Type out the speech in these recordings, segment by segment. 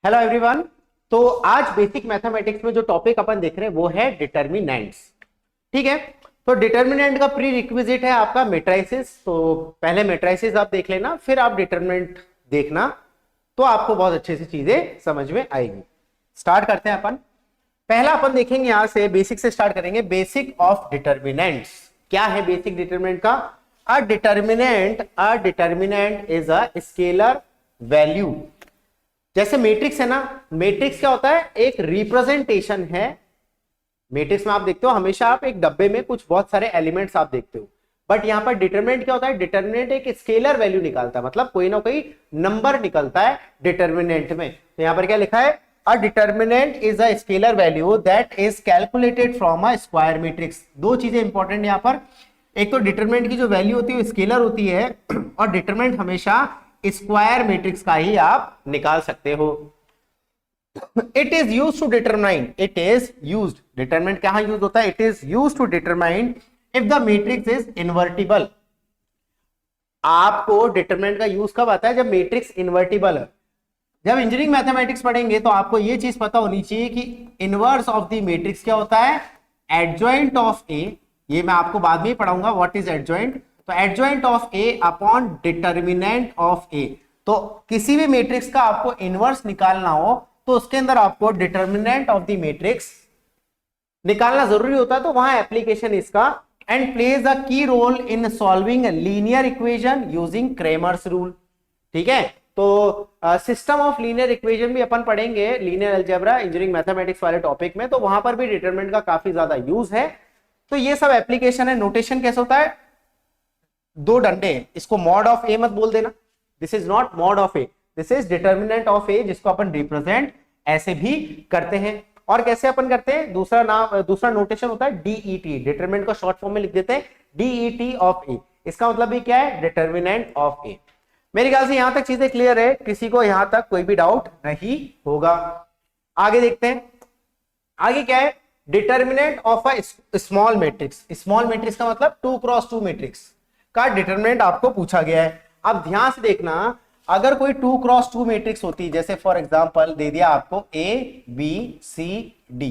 Hello everyone. तो आज basic mathematics में जो टॉपिक अपन देख रहे हैं वो है डिटर्मिनेंट्स। ठीक है, तो डिटर्मिनेंट का प्री रिक्विजिट है आपका मेट्राइसिस। तो पहले मेट्राइसिस आप देख लेना, फिर आप डिटर्मिनेंट देखना, तो आपको बहुत अच्छे से चीजें समझ में आएगी। स्टार्ट करते हैं अपन। पहला अपन देखेंगे, यहां से बेसिक से स्टार्ट करेंगे। बेसिक ऑफ डिटर्मिनेंट्स क्या है? बेसिक डिटर्मिनेंट का अ determinant is a scalar value. जैसे मैट्रिक्स है ना, मैट्रिक्स क्या होता है? एक रिप्रेजेंटेशन है। मैट्रिक्स में आप देखते हो हमेशा आप एक डब्बे में कुछ बहुत सारे एलिमेंट्स आप देखते हो, बट यहां पर डिटरमिनेंट क्या होता है? डिटरमिनेंट एक स्केलर वैल्यू निकालता है, मतलब कोई ना कोई नंबर निकलता है डिटरमिनेंट में। तो यहां पर क्या लिखा है? A determinant is a scalar value that is calculated from a square matrix. दो चीजें इंपॉर्टेंट यहां पर, एक तो डिटरमिनेंट की जो वैल्यू होती है वो स्केलर होती है, और डिटरमिनेंट हमेशा स्क्वायर मैट्रिक्स का ही आप निकाल सकते हो। It is use to determine, it is use, determinant कहां यूज होता है? It is use to determine if the matrix is invertible. आपको डिटरमिनेंट का यूज कब आता है? जब मैट्रिक्स इन्वर्टिबल है। जब इंजीनियरिंग मैथमेटिक्स पढ़ेंगे तो आपको यह चीज पता होनी चाहिए कि इनवर्स ऑफ द मैट्रिक्स क्या होता है? Adjoint of A. ये मैं आपको बाद में ही पढ़ाऊंगा व्हाट इज एडजॉइंट। तो adjoint of A upon determinant of A. तो किसी भी मैट्रिक्स का आपको इनवर्स निकालना हो तो उसके अंदर आपको डिटर्मिनेंट ऑफ द मैट्रिक्स निकालना जरूरी होता है। तो वहां एप्लीकेशन इसका and plays a key role in solving linear equation using Cramer's rule. ठीक है, तो सिस्टम ऑफ लीनियर इक्वेशन भी अपन पढ़ेंगे, लीनियर अलजेब्रा इंजीनियरिंग मैथमेटिक्स वाले टॉपिक में, तो वहां पर भी डिटरमिनेंट का काफी ज्यादा यूज है। तो ये सब एप्लीकेशन है। नोटेशन कैसे होता है? दो डंडे, इसको मॉड ऑफ ए मत बोल देना, this is not mod of A, this is determinant of A, जिसको अपन रिप्रेजेंट ऐसे भी करते हैं। और कैसे अपन करते हैं? दूसरा नाम, दूसरा नोटेशन होता है डीईटी, डिटरमिनेंट को शॉर्ट फॉर्म में लिख देते हैं डीईटी ऑफ ए। इसका मतलब भी क्या है? डिटर्मिनेंट ऑफ ए। मेरे ख्याल से यहां तक चीजें क्लियर है, किसी को यहां तक कोई भी डाउट नहीं होगा। आगे देखते हैं, आगे क्या है? Determinant of a small matrix. Small matrix का मतलब 2x2 मैट्रिक्स का डिटर्मिनेंट आपको पूछा गया है। अब ध्यान से देखना, अगर कोई 2x2 मैट्रिक्स होती, जैसे फॉर एग्जांपल दे दिया आपको ए बी सी डी,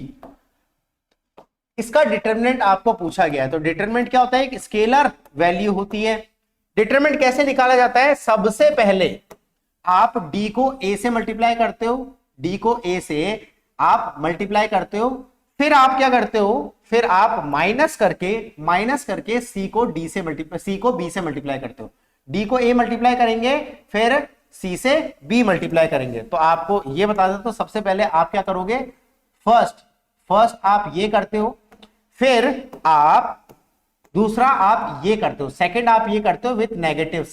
इसका डिटर्मिनेंट आपको पूछा गया है। तो डिटर्मिनेंट क्या होता है? एक स्केलर वैल्यू होती है। डिटरमिनेंट कैसे निकाला जाता है? सबसे पहले आप डी को ए से मल्टीप्लाई करते हो, डी को ए से आप मल्टीप्लाई करते हो, फिर आप क्या करते हो? फिर आप माइनस करके सी को डी से मल्टीप्लाई, सी को बी से मल्टीप्लाई करते हो। डी को ए मल्टीप्लाई करेंगे, फिर सी से बी मल्टीप्लाई करेंगे। तो आपको ये बता दें, तो सबसे पहले आप क्या करोगे? फर्स्ट आप ये करते हो, फिर आप दूसरा आप ये करते हो, सेकंड आप ये करते हो विथ नेगेटिव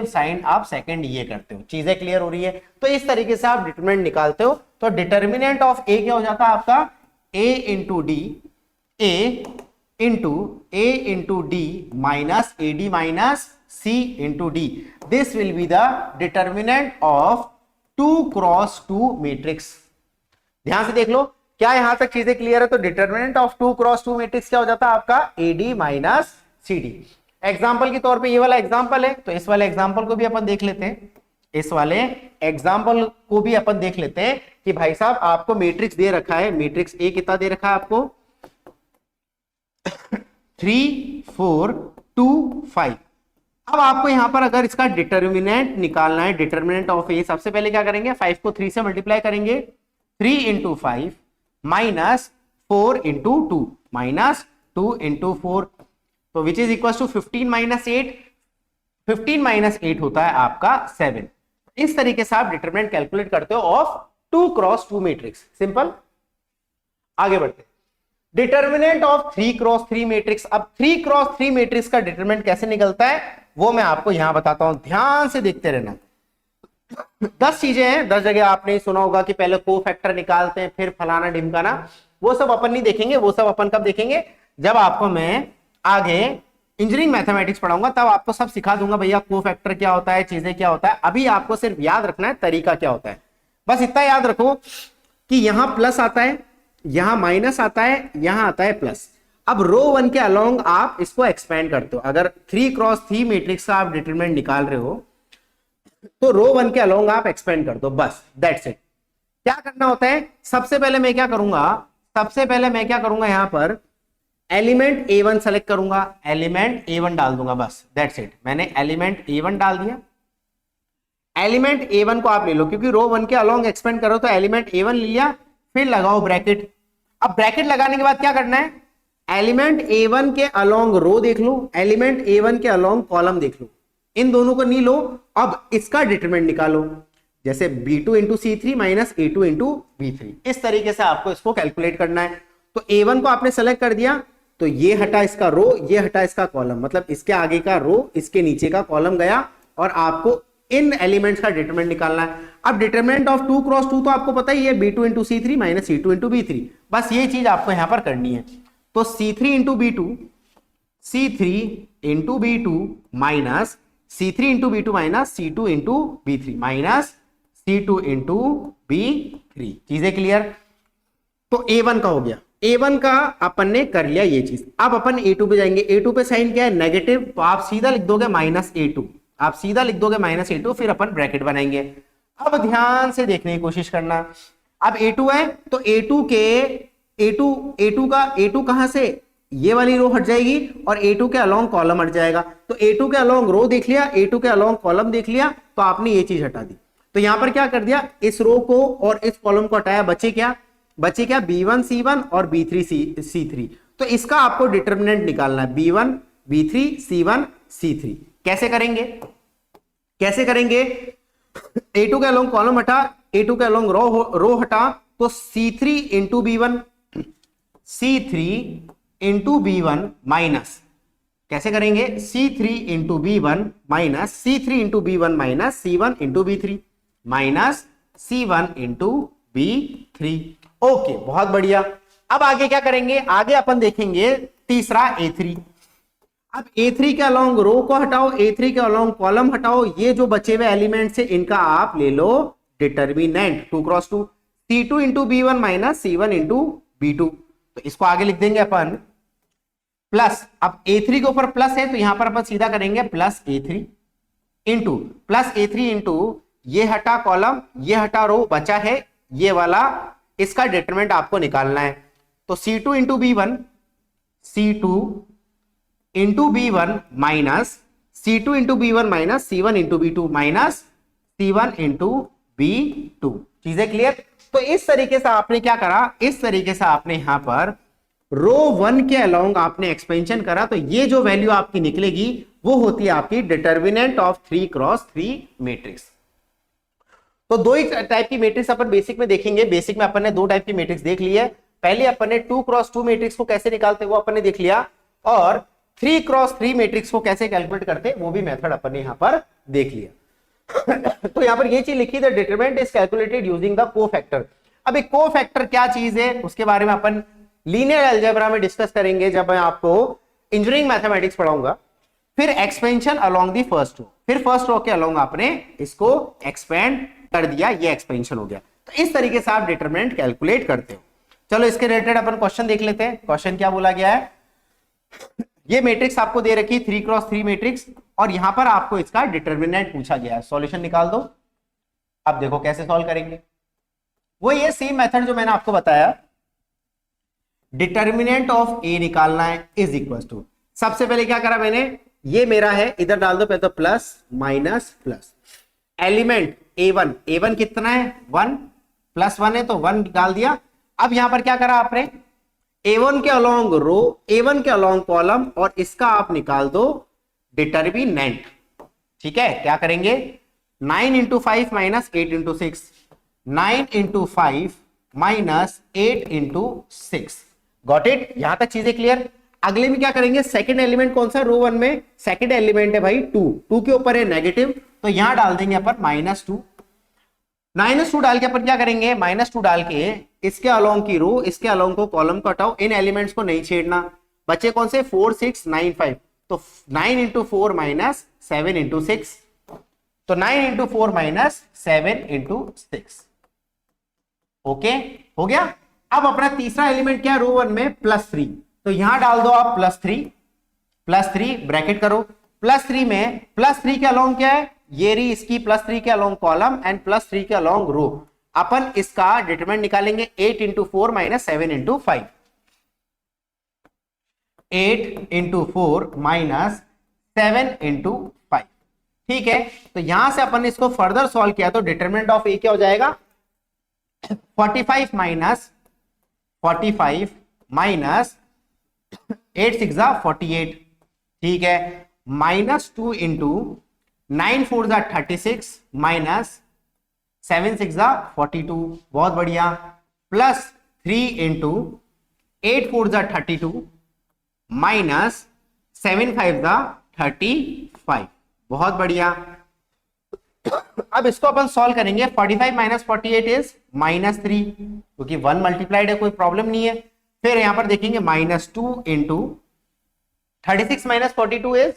साइन आप सेकंड ये करते हो। चीजें क्लियर हो रही है? तो इस तरीके से आप डिटरमिनेंट निकालते हो। तो डिटर्मिनेंट ऑफ ए क्या हो जाता है आपका? A into D minus A D minus C into D. This will be the determinant of 2x2 matrix. ध्यान से देख लो, क्या यहां तक चीजें क्लियर है? तो डिटर्मिनेंट ऑफ 2x2 मैट्रिक्स क्या हो जाता है आपका? AD minus CD। एग्जांपल के तौर पे ये वाला एग्जांपल है, तो इस वाले एग्जांपल को भी अपन देख लेते हैं। इस वाले एग्जांपल को भी अपन देख लेते हैं कि भाई साहब आपको मैट्रिक्स दे रखा है, मैट्रिक्स ए कितना दे रखा है आपको? 3 4 2 5। अब आपको यहां पर अगर इसका डिटर्मिनेंट निकालना है, डिटर्मिनेंट ऑफ ए, सबसे पहले क्या करेंगे? 5 को 3 से मल्टीप्लाई करेंगे, 3 into 5 minus 4 into 2 minus 2 into 4, तो which is equal to 15 minus 8, 15 minus 8 होता है आपका 7। इस तरीके से आप डिटरमिनेंट कैलकुलेट करते हो ऑफ 2x2 मैट्रिक्स। सिंपल। आगे बढ़ते, डिटरमिनेंट ऑफ 3x3 मैट्रिक्स। अब 3x3 मैट्रिक्स का डिटरमिनेंट कैसे निकलता है वो मैं आपको यहां बताता हूं, ध्यान से देखते रहना। 10 चीजें हैं, 10 जगह आपने सुना होगा कि पहले को फैक्टर निकालते हैं, फिर फलाना ढिमकाना, वो सब अपन नहीं देखेंगे। वो सब अपन कब देखेंगे? जब आपको मैं आगे इंजीनियरिंग मैथमेटिक्स पढ़ाऊंगा, तब आपको सब सिखा दूंगा भैया को फैक्टर क्या होता है, चीजें क्या होता है। अभी आपको सिर्फ याद रखना है तरीका क्या होता है। बस इतना याद रखो कि यहां प्लस आता है, यहां माइनस आता है, यहां आता है प्लस। अब रो 1 के अलोंग आप इसको एक्सपेंड करते हो। अगर 3x3 मैट्रिक्स का आप डिटरमिनेंट निकाल रहे हो तो रो 1 के अलोंग आप एक्सपेंड कर दो, बस दैट्स इट। क्या करना होता है, सबसे पहले मैं क्या करूंगा यहां पर एलिमेंट A1 सेलेक्ट करूंगा, एलिमेंट A1 डाल दूंगा, बस दैट्स इट। मैंने एलिमेंट A1 डाल दिया। एलिमेंट A1 को आप ले लो, क्योंकि रो 1 के अलोंग एक्सपेंड करो, तो एलिमेंट A1 ले लिया, फिर लगाओ ब्रैकेट। अब ब्रैकेट लगाने के बाद क्या करना है, एलिमेंट A1 के अलोंग रो देख लो, एलिमेंट A1 के अलोंग कॉलम देख लो, इन दोनों को नहीं लो। अब इसका डिटरमिनेंट निकालो, जैसे B2 into C3 minus A2 into B3, इस तरीके से आपको इसको कैलकुलेट करना है। तो A1 को आपने सेलेक्ट कर दिया, तो ये हटा इसका रो, ये हटा इसका कॉलम, मतलब इसके आगे का रो इसके नीचे का कॉलम गया, और आपको इन एलिमेंट्स का डिटरमिनेंट निकालना है। अब डिटरमिनेंट ऑफ 2 क्रॉस 2 तो आपको पता ही है, B2 into C3 minus C2 into B3, बस ये चीज आपको यहां पर करनी है। तो C3 into B2, C3 into B2 minus C3 into B2 minus C2 into B3 minus C2 into B3, चीजें क्लियर। तो A1 का हो गया, A1 का अपन ने कर लिया ये चीज। अब अपन A2 पे जाएंगे, A2 पे साइन क्या है, नेगेटिव, तो आप सीधा लिख दोगे माइनस A2, आप सीधा लिख दोगे माइनस A2, फिर अपन ब्रैकेट बनाएंगे। अब ध्यान से देखने की कोशिश करना, अब A2 है तो A2 कहां से, ये वाली रो हट जाएगी और A2 के अलोंग कॉलम हट जाएगा। तो A2 के अलोंग रो देख लिया, A2 के अलोंग कॉलम देख लिया, तो आपने ये चीज हटा दी। तो यहां पर क्या कर दिया, इस रो को और इस कॉलम को हटाया, बचे क्या B1 C1 और B3 C3। तो इसका आपको डिटरमिनेंट निकालना है, B1 B3 C1 C3। कैसे करेंगे, A2 के अलोंग कॉलम हटा, A2 के अलोंग रो हटा, तो C3 into B1, C3 into B1 minus, कैसे करेंगे, C3 into B1 minus C3 into B1 minus C1 into B3 minus C1 into B3। Okay, बहुत बढ़िया। अब आगे क्या करेंगे, आगे अपन देखेंगे तीसरा A3। अब A3 के अलोंग रो को हटाओ, A3 के अलोंग कॉलम हटाओ, ये जो बचे हुए एलिमेंट से इनका आप ले लो determinant 2 cross 2, C2 into B1 minus C1 into B2। तो इसको आगे लिख देंगे अपन प्लस, अब A3 के ऊपर प्लस है तो यहां पर अपन सीधा करेंगे प्लस A3 इंटू ये हटा कॉलम, ये हटा रो, बचा है ये वाला, इसका डिटरमिनेंट आपको निकालना है। तो C2 into B1, C2 into B1 minus C2 into B1 minus C1 into B2 minus C1 into B2, चीजें क्लियर। तो इस तरीके से आपने क्या करा, इस तरीके से आपने यहां पर रो 1 के अलोंग आपने एक्सपेंशन करा, तो ये जो वैल्यू आपकी निकलेगी वो होती है आपकी डिटरमिनेंट ऑफ 3 क्रॉस 3 मैट्रिक्स। तो दो ही टाइप की मैट्रिक्स अपन बेसिक में देखेंगे। बेसिक में अपन ने 2 टाइप की मैट्रिक्स देख ली है। पहले अपन ने 2 क्रॉस 2 मैट्रिक्स को कैसे निकालते वो अपन ने देख लिया, और 3 क्रॉस 3 मैट्रिक्स को कैसे कैलकुलेट करते वो भी मेथड अपन ने यहां पर देख लिया। तो यहां पर ये चीज लिखी, the determinant is calculated using the cofactor. अब एक कोफैक्टर क्या चीज है उसके बारे में अपन लीनियर अलजेब्रा में डिस्कस करेंगे जब मैं आपको इंजीनियरिंग मैथमेटिक्स पढ़ाऊंगा। फिर expansion along the first row, फिर फर्स्ट रो के अलोंग आपने इसको एक्सपेंड कर दिया, ये एक्सपेंशन हो गया। तो इस तरीके से आप डिटरमिनेंट कैलकुलेट करते हो। चलो इसके रिलेटेड अपन क्वेश्चन देख लेते हैं। क्वेश्चन क्या बोला गया है, ये मैट्रिक्स आपको दे रखी है 3 क्रॉस 3 मैट्रिक्स, और यहां पर आपको इसका डिटरमिनेंट पूछा गया है, सॉल्यूशन निकाल दो। अब देखो कैसे सॉल्व करेंगे, वो ये सेम मेथड जो मैंने आपको बताया, डिटरमिनेंट ऑफ ए निकालना है, इज इक्वल टू, सबसे पहले क्या करा मैंने, ये मेरा है, इधर डाल दो पहले तो plus minus plus, element A1, A1 कितना है 1, प्लस 1 है तो 1 डाल दिया। अब यहां पर क्या करा आपने, A1 के अलोंग रो, A1 के अलोंग कॉलम, और इसका आप निकाल दो डिटरमिनेंट। ठीक है, क्या करेंगे, 9 into 5 minus 8 into 6, 9 into 5 minus 8 into 6, got it. यहां तक चीजें क्लियर। अगले में क्या करेंगे, सेकंड एलिमेंट कौन सा, रो 1 में सेकंड एलिमेंट है भाई 2, 2 के ऊपर है नेगेटिव, तो यहां डाल देंगे अपन -2, -2 डाल के अपन क्या करेंगे, -2 डाल के इसके अलोंग की रो, इसके अलोंग को कॉलम को हटाओ, इन एलिमेंट्स को नहीं छेड़ना, बच्चे कौन से 4 6 9 5, तो 9 इंटू 4 माइनस 7 इंटू 6, तो 9 इंटू 4 माइनस 7 इंटू 6, ओके हो गया। अब अपना तीसरा एलिमेंट क्या है, रो 1 में +3, तो यहां डाल दो आप +3 ब्रैकेट करो, +3 में +3 के अलोंग क्या है, ये रही इसकी +3 के अलोंग कॉलम एंड +3 के अलोंग रो, अपन इसका डिटरमिनेंट निकालेंगे 8 into 4 minus 7 into 5, 8 into 4 minus 7 into 5। ठीक है, तो यहां से अपन इसको फर्दर सॉल्व किया तो डिटरमिनेंट ऑफ ए क्या हो जाएगा, 45 माइनस 45 माइनस 8 6 48, ठीक है, -2 इंटू 9 4 36 माइनस 7 6 42, बहुत बढ़िया, प्लस 3 इंटू 8 4 32 माइनस 7 5 35, बहुत बढ़िया। अब इसको अपन सॉल्व करेंगे, 45 माइनस 48 इज -3, क्योंकि 1 मल्टीप्लाइड है, कोई प्रॉब्लम नहीं है। फिर यहां पर देखेंगे -2 into 36 minus 42 is,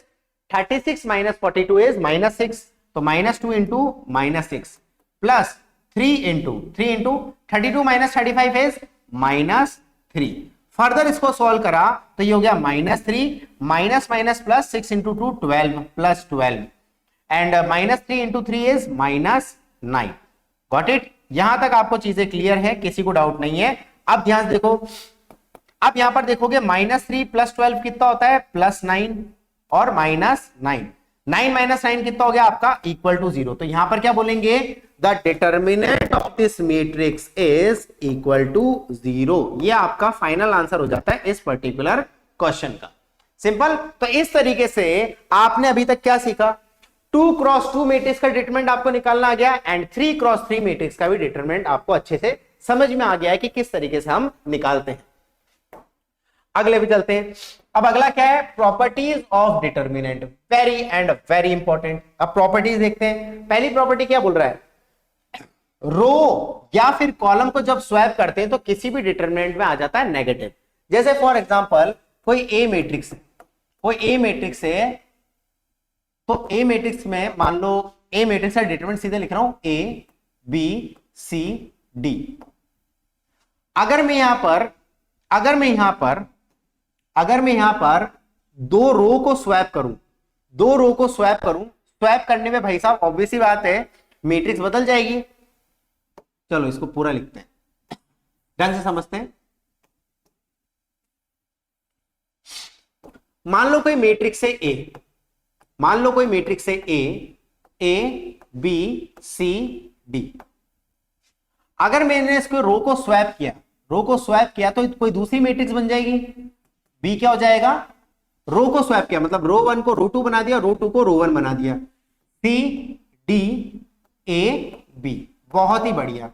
36 minus 42 is -6, तो -2 into -6 plus 3 into 32 minus 35 is -3। Further इसको सॉल्व करा तो ये हो गया -3 minus minus plus 6 into 2 12 plus 12 and -3 into 3 is -9। Got it? यहां तक आपको चीजें क्लियर है, किसी को डाउट नहीं है। अब ध्यान से देखो, अब यहां पर देखोगे -3 प्लस 12 कितना होता है, +9 और -9, 9 माइनस 9 कितना हो गया आपका, इक्वल टू 0। तो यहां पर क्या बोलेंगे, the determinant of this matrix is equal to 0। ये आपका फाइनल आंसर हो जाता है इस पर्टिकुलर क्वेश्चन का। सिंपल। तो इस तरीके से आपने अभी तक क्या सीखा, 2x2 मैट्रिक्स का डिटरमिनेंट आपको निकालना आ गया एंड 3x3 मैट्रिक्स का भी डिटरमिनेंट आपको अच्छे से समझ में आ गया है कि किस तरीके से हम निकालते हैं। अगले भी चलते हैं। अब अगला क्या है, properties of determinant, very and very important. अब प्रॉपर्टीज देखते हैं। पहली प्रॉपर्टी क्या बोल रहा है, रो या फिर कॉलम को जब स्वैप करते हैं तो किसी भी डिटर्मिनेंट में आ जाता है नेगेटिव। जैसे फॉर एग्जांपल कोई ए मैट्रिक्स है, कोई ए मैट्रिक्स है, तो ए मैट्रिक्स में मान लो ए मैट्रिक्स का डिटरमिनेंट सीधे लिख रहा हूं ए बी सी डी। अगर मैं यहां पर दो रो को स्वैप करूं, स्वैप करने में भाई साहब ऑब्वियस सी बात है मैट्रिक्स बदल जाएगी। चलो इसको पूरा लिखते हैं, ढंग से समझते हैं। मान लो कोई मैट्रिक्स है ए बी सी डी। अगर मैंने इसको रो को स्वैप किया तो कोई दूसरी मैट्रिक्स बन जाएगी। बी क्या हो जाएगा, रो को स्वैप किया मतलब रो 1 को रो 2 बना दिया, रो 2 को रो 1 बना दिया। सी डी ए बी, बहुत ही बढ़िया।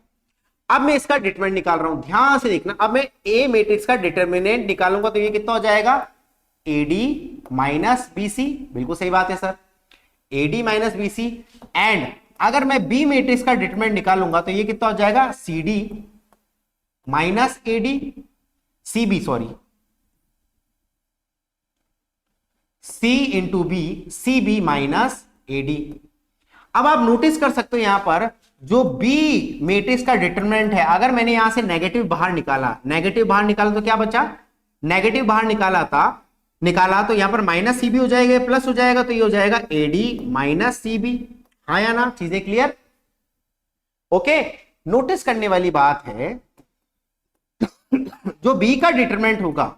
अब मैं इसका डिटरमिनेंट निकाल रहा हूं, ध्यान से देखना। अब मैं ए मैट्रिक्स का डिटरमिनेंट निकालूंगा तो ये कितना हो जाएगा, एडी माइनस बीसी। बिल्कुल सही बात है sir, AD minus BC. And अगर मैं बी मैट्रिक्स का डिटरमिनेंट निकालूंगा तो ये कितना हो जाएगा, C D minus AD, C B sorry, C into B, C B minus AD. अब आप नोटिस कर सकते हो यहां पर जो बी मैट्रिक्स का डिटरमिनेंट है, अगर मैंने यहां से नेगेटिव बाहर निकाला तो क्या बचा, नेगेटिव बाहर निकाला तो यहां पर माइनस सी बी हो जाएगा, प्लस हो जाएगा, तो ये हो जाएगा एडी माइनस सी बी। हाँ या ना, चीजें क्लियर? ओके। नोटिस करने वाली बात है जो बी का डिटरमिनेंट होगा,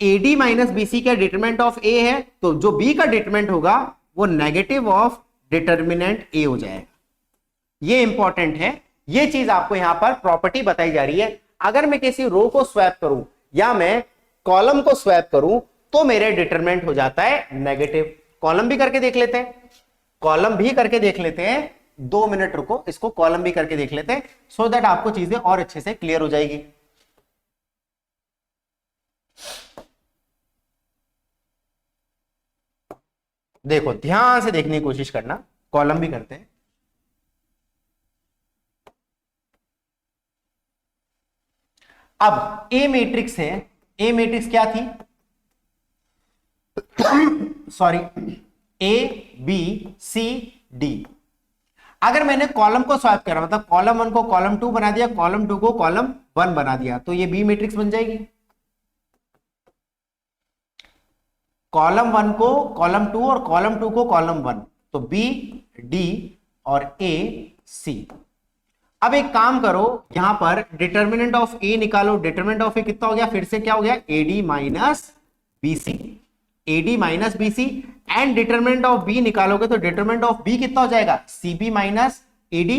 एडी माइनस बीसी का डिटरमिनेंट ऑफ ए है, तो जो बी का डिटरमिनेंट होगा वो नेगेटिव ऑफ डिटरमिनेंट ए हो जाएगा। ये इंपॉर्टेंट है, ये चीज आपको यहां पर प्रॉपर्टी बताई जा रही है। अगर मैं किसी रो को स्वैप करूं या मैं कॉलम को स्वैप करूं तो मेरे डिटरमिनेंट हो जाता है नेगेटिव। कॉलम भी करके देख लेते हैं, 2 मिनट रुको, इसको कॉलम भी करके देख लेते हैं सो दैट आपको चीजें और अच्छे से क्लियर हो जाएगी। देखो ध्यान से देखने की कोशिश करना, कॉलम भी करते हैं। अब ए मैट्रिक्स है, ए मैट्रिक्स क्या थी, sorry, A B C D. अगर मैंने कॉलम को स्वैप करा मतलब कॉलम 1 को कॉलम 2 बना दिया, कॉलम 2 को कॉलम 1 बना दिया, तो ये बी मैट्रिक्स बन जाएगी। कॉलम 1 को कॉलम 2 और कॉलम 2 को कॉलम 1, तो बी डी और ए सी। अब एक काम करो, यहां पर डिटर्मिनेंट ऑफ ए निकालो। डिटर्मिनेंट ऑफ ए कितना हो गया, फिर से क्या हो गया, AD minus BC, AD minus BC. And determinant of B निकालोगे तो डिटर्मिनेंट ऑफ बी कितना हो जाएगा, CB minus AD,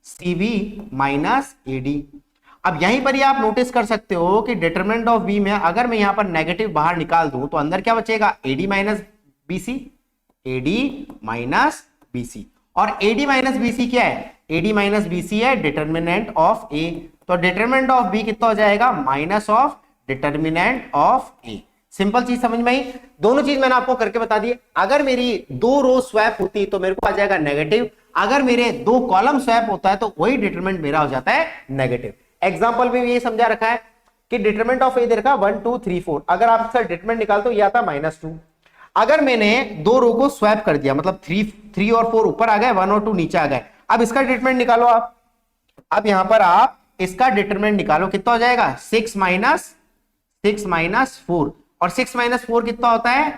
CB minus AD. अब यहीं पर ही आप नोटिस कर सकते हो कि डिटरमिनेंट ऑफ बी में अगर मैं यहां पर नेगेटिव बाहर निकाल दूं तो अंदर क्या बचेगा, AD minus BC, AD minus BC. और एडी माइनस बीसी क्या है, एडी माइनस बीसी है डिटरमिनेंट ऑफ ए, तो डिटरमिनेंट ऑफ बी कितना हो जाएगा, minus of determinant of A. Simple चीज समझ में आई। दोनों चीज मैंने आपको करके बता दी। अगर मेरी दो रो स्वैप होती तो मेरे को आ जाएगा नेगेटिव, अगर मेरे दो कॉलम स्वैप होता है तो वही डिटरमिनेंट मेरा हो जाता है नेगेटिव। एग्जांपल में ये समझा रखा है कि डिटरमिनेंट ऑफ ए दे रखा 1 2 3 4, अगर आप इसका डिटरमिनेंट निकालते हो ये आता -2। अगर मैंने दो रो को स्वैप कर दिया, मतलब 3 और 4 ऊपर आ गए, 1 और 2 नीचे आ गए, अब इसका डिटरमिनेंट निकालो आप। अब यहां पर आप इसका डिटरमिनेंट निकालो, कितना हो जाएगा, 6 माइनस 4, और 6 माइनस 4 कितना होता है,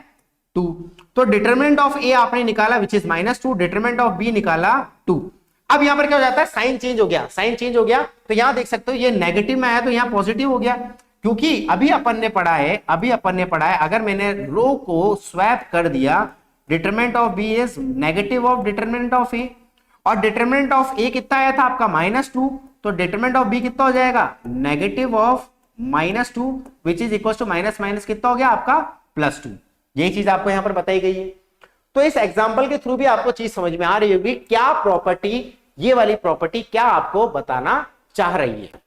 2। तो डिटरमिनेंट ऑफ ए आपने निकाला which is -2, determinant of B निकाला 2। अब यहां पर क्या हो जाता है, साइन चेंज हो गया, साइन चेंज हो गया। तो यहां देख सकते हो ये नेगेटिव में आया तो यहां पॉजिटिव हो गया, क्योंकि अभी अपन ने पढ़ा है अगर मैंने रो को स्वैप कर दिया, determinant of B is negative of determinant of A, और डिटरमिनेंट ऑफ ए कितना आया था आपका -2, तो डिटरमिनेंट ऑफ बी कितना हो जाएगा, negative of -2 which is equal to minus minus कितना हो गया आपका +2। यही चीज आपको यहां पर बताई गई है। तो इस एग्जांपल के थ्रू भी आपको चीज समझ में आ रही होगी, क्या प्रॉपर्टी, ये वाली प्रॉपर्टी क्या आपको बताना चाह रही है।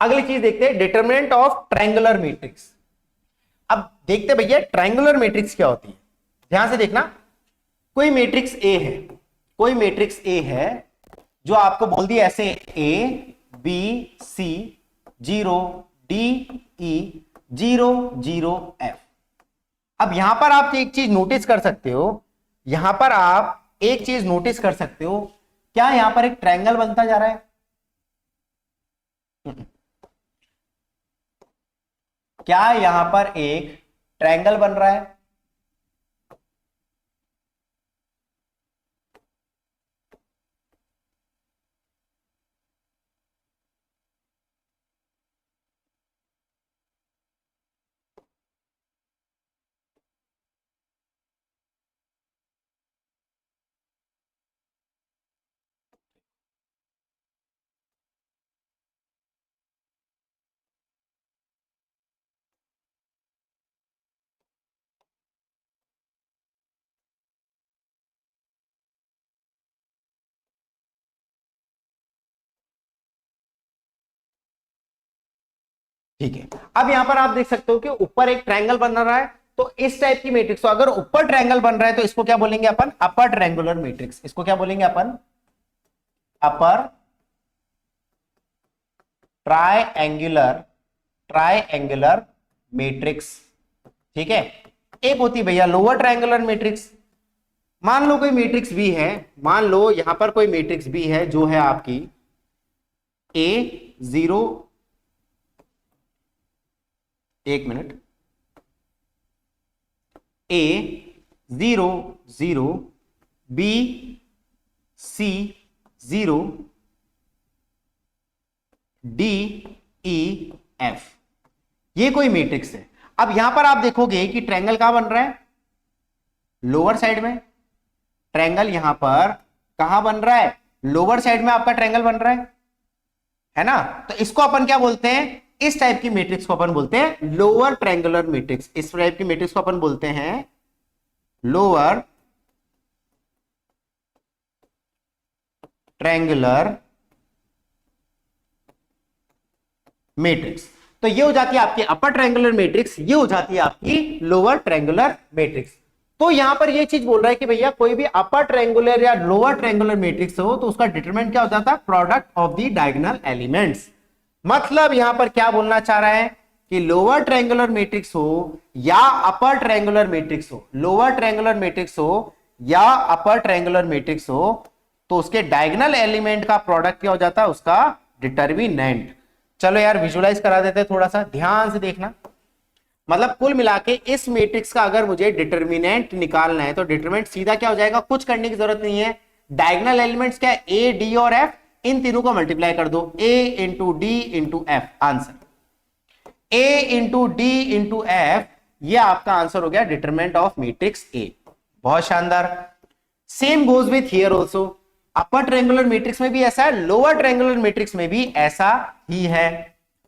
अगली चीज देखते हैं, डिटरमिनेंट ऑफ ट्रायंगुलर मैट्रिक्स। अब देखते भैया ट्रायंगुलर मैट्रिक्स क्या होती है। ध्यान से देखना, कोई मैट्रिक्स ए है, कोई मैट्रिक्स ए है जो आपको बोल दिया ऐसे A B C 0 D E 0 0 F. अब यहां पर आप एक चीज नोटिस कर सकते हो, यहां पर आप एक चीज नोटिस कर सकते हो, क्या यहां पर एक ट्रायंगल बनता जा रहा है, क्या यहां पर एक ट्रायंगल बन रहा है, ठीक है। अब यहां पर आप देख सकते हो कि ऊपर एक ट्रायंगल बन रहा है, तो इस टाइप की मैट्रिक्स, तो अगर ऊपर ट्रायंगल बन रहा है तो इसको क्या बोलेंगे अपन, अपर ट्रायंगुलर मैट्रिक्स। इसको क्या बोलेंगे अपन, अपर ट्रायंगुलर मैट्रिक्स। ठीक है। एक होती भैया लोअर ट्रायंगुलर मैट्रिक्स। मान लो कोई मैट्रिक्स बी है, मान लो यहां पर कोई मैट्रिक्स बी है जो है आपकी A0, एक minute, A0 0 B C 0 D E F, ये कोई मैट्रिक्स है। अब यहां पर आप देखोगे कि ट्रायंगल कहां बन रहा है, लोअर साइड में। ट्रायंगल यहां पर कहां बन रहा है, लोअर साइड में आपका ट्रायंगल बन रहा है ना। तो इसको अपन क्या बोलते हैं, इस टाइप की मैट्रिक्स को अपन बोलते हैं लोअर ट्रायंगुलर मैट्रिक्स। इस टाइप की मैट्रिक्स को अपन बोलते हैं लोअर ट्रायंगुलर मैट्रिक्स। तो ये हो जाती है आपकी अपर ट्रायंगुलर मैट्रिक्स, ये हो जाती है आपकी लोअर ट्रायंगुलर मैट्रिक्स। तो यहां पर ये चीज बोल रहा है कि भैया कोई भी अपर ट्रायंगुलर या लोअर ट्रायंगुलर मैट्रिक्स हो तो उसका डिटरमिनेंट क्या हो जाता है, product of the diagonal elements. मतलब यहां पर क्या बोलना चाह रहा है कि लोअर ट्रायंगुलर मैट्रिक्स हो या अपर ट्रायंगुलर मैट्रिक्स हो, लोअर ट्रायंगुलर मैट्रिक्स हो या अपर ट्रायंगुलर मैट्रिक्स हो, तो उसके डायगोनल एलिमेंट का प्रोडक्ट क्या हो जाता है, उसका डिटरमिनेंट। चलो यार विजुलाइज करा देते हैं, थोड़ा सा ध्यान से देखना। मतलब कुल मिला के इस मैट्रिक्स का अगर मुझे डिटरमिनेंट निकालना है तो डिटरमिनेंट सीधा क्या हो जाएगा, कुछ करने की जरूरत नहीं है। डायगोनल एलिमेंट्स क्या है, ए डी और एफ, इन तीनों को मल्टीप्लाई कर दो, a into D into F, answer a into D into F, ये आपका आंसर हो गया डिटरमिनेंट ऑफ मैट्रिक्स ए। बहुत शानदार। Same goes with here also, upper triangular matrix में भी ऐसा है, लोअर ट्रायंगुलर मैट्रिक्स में भी ऐसा ही है।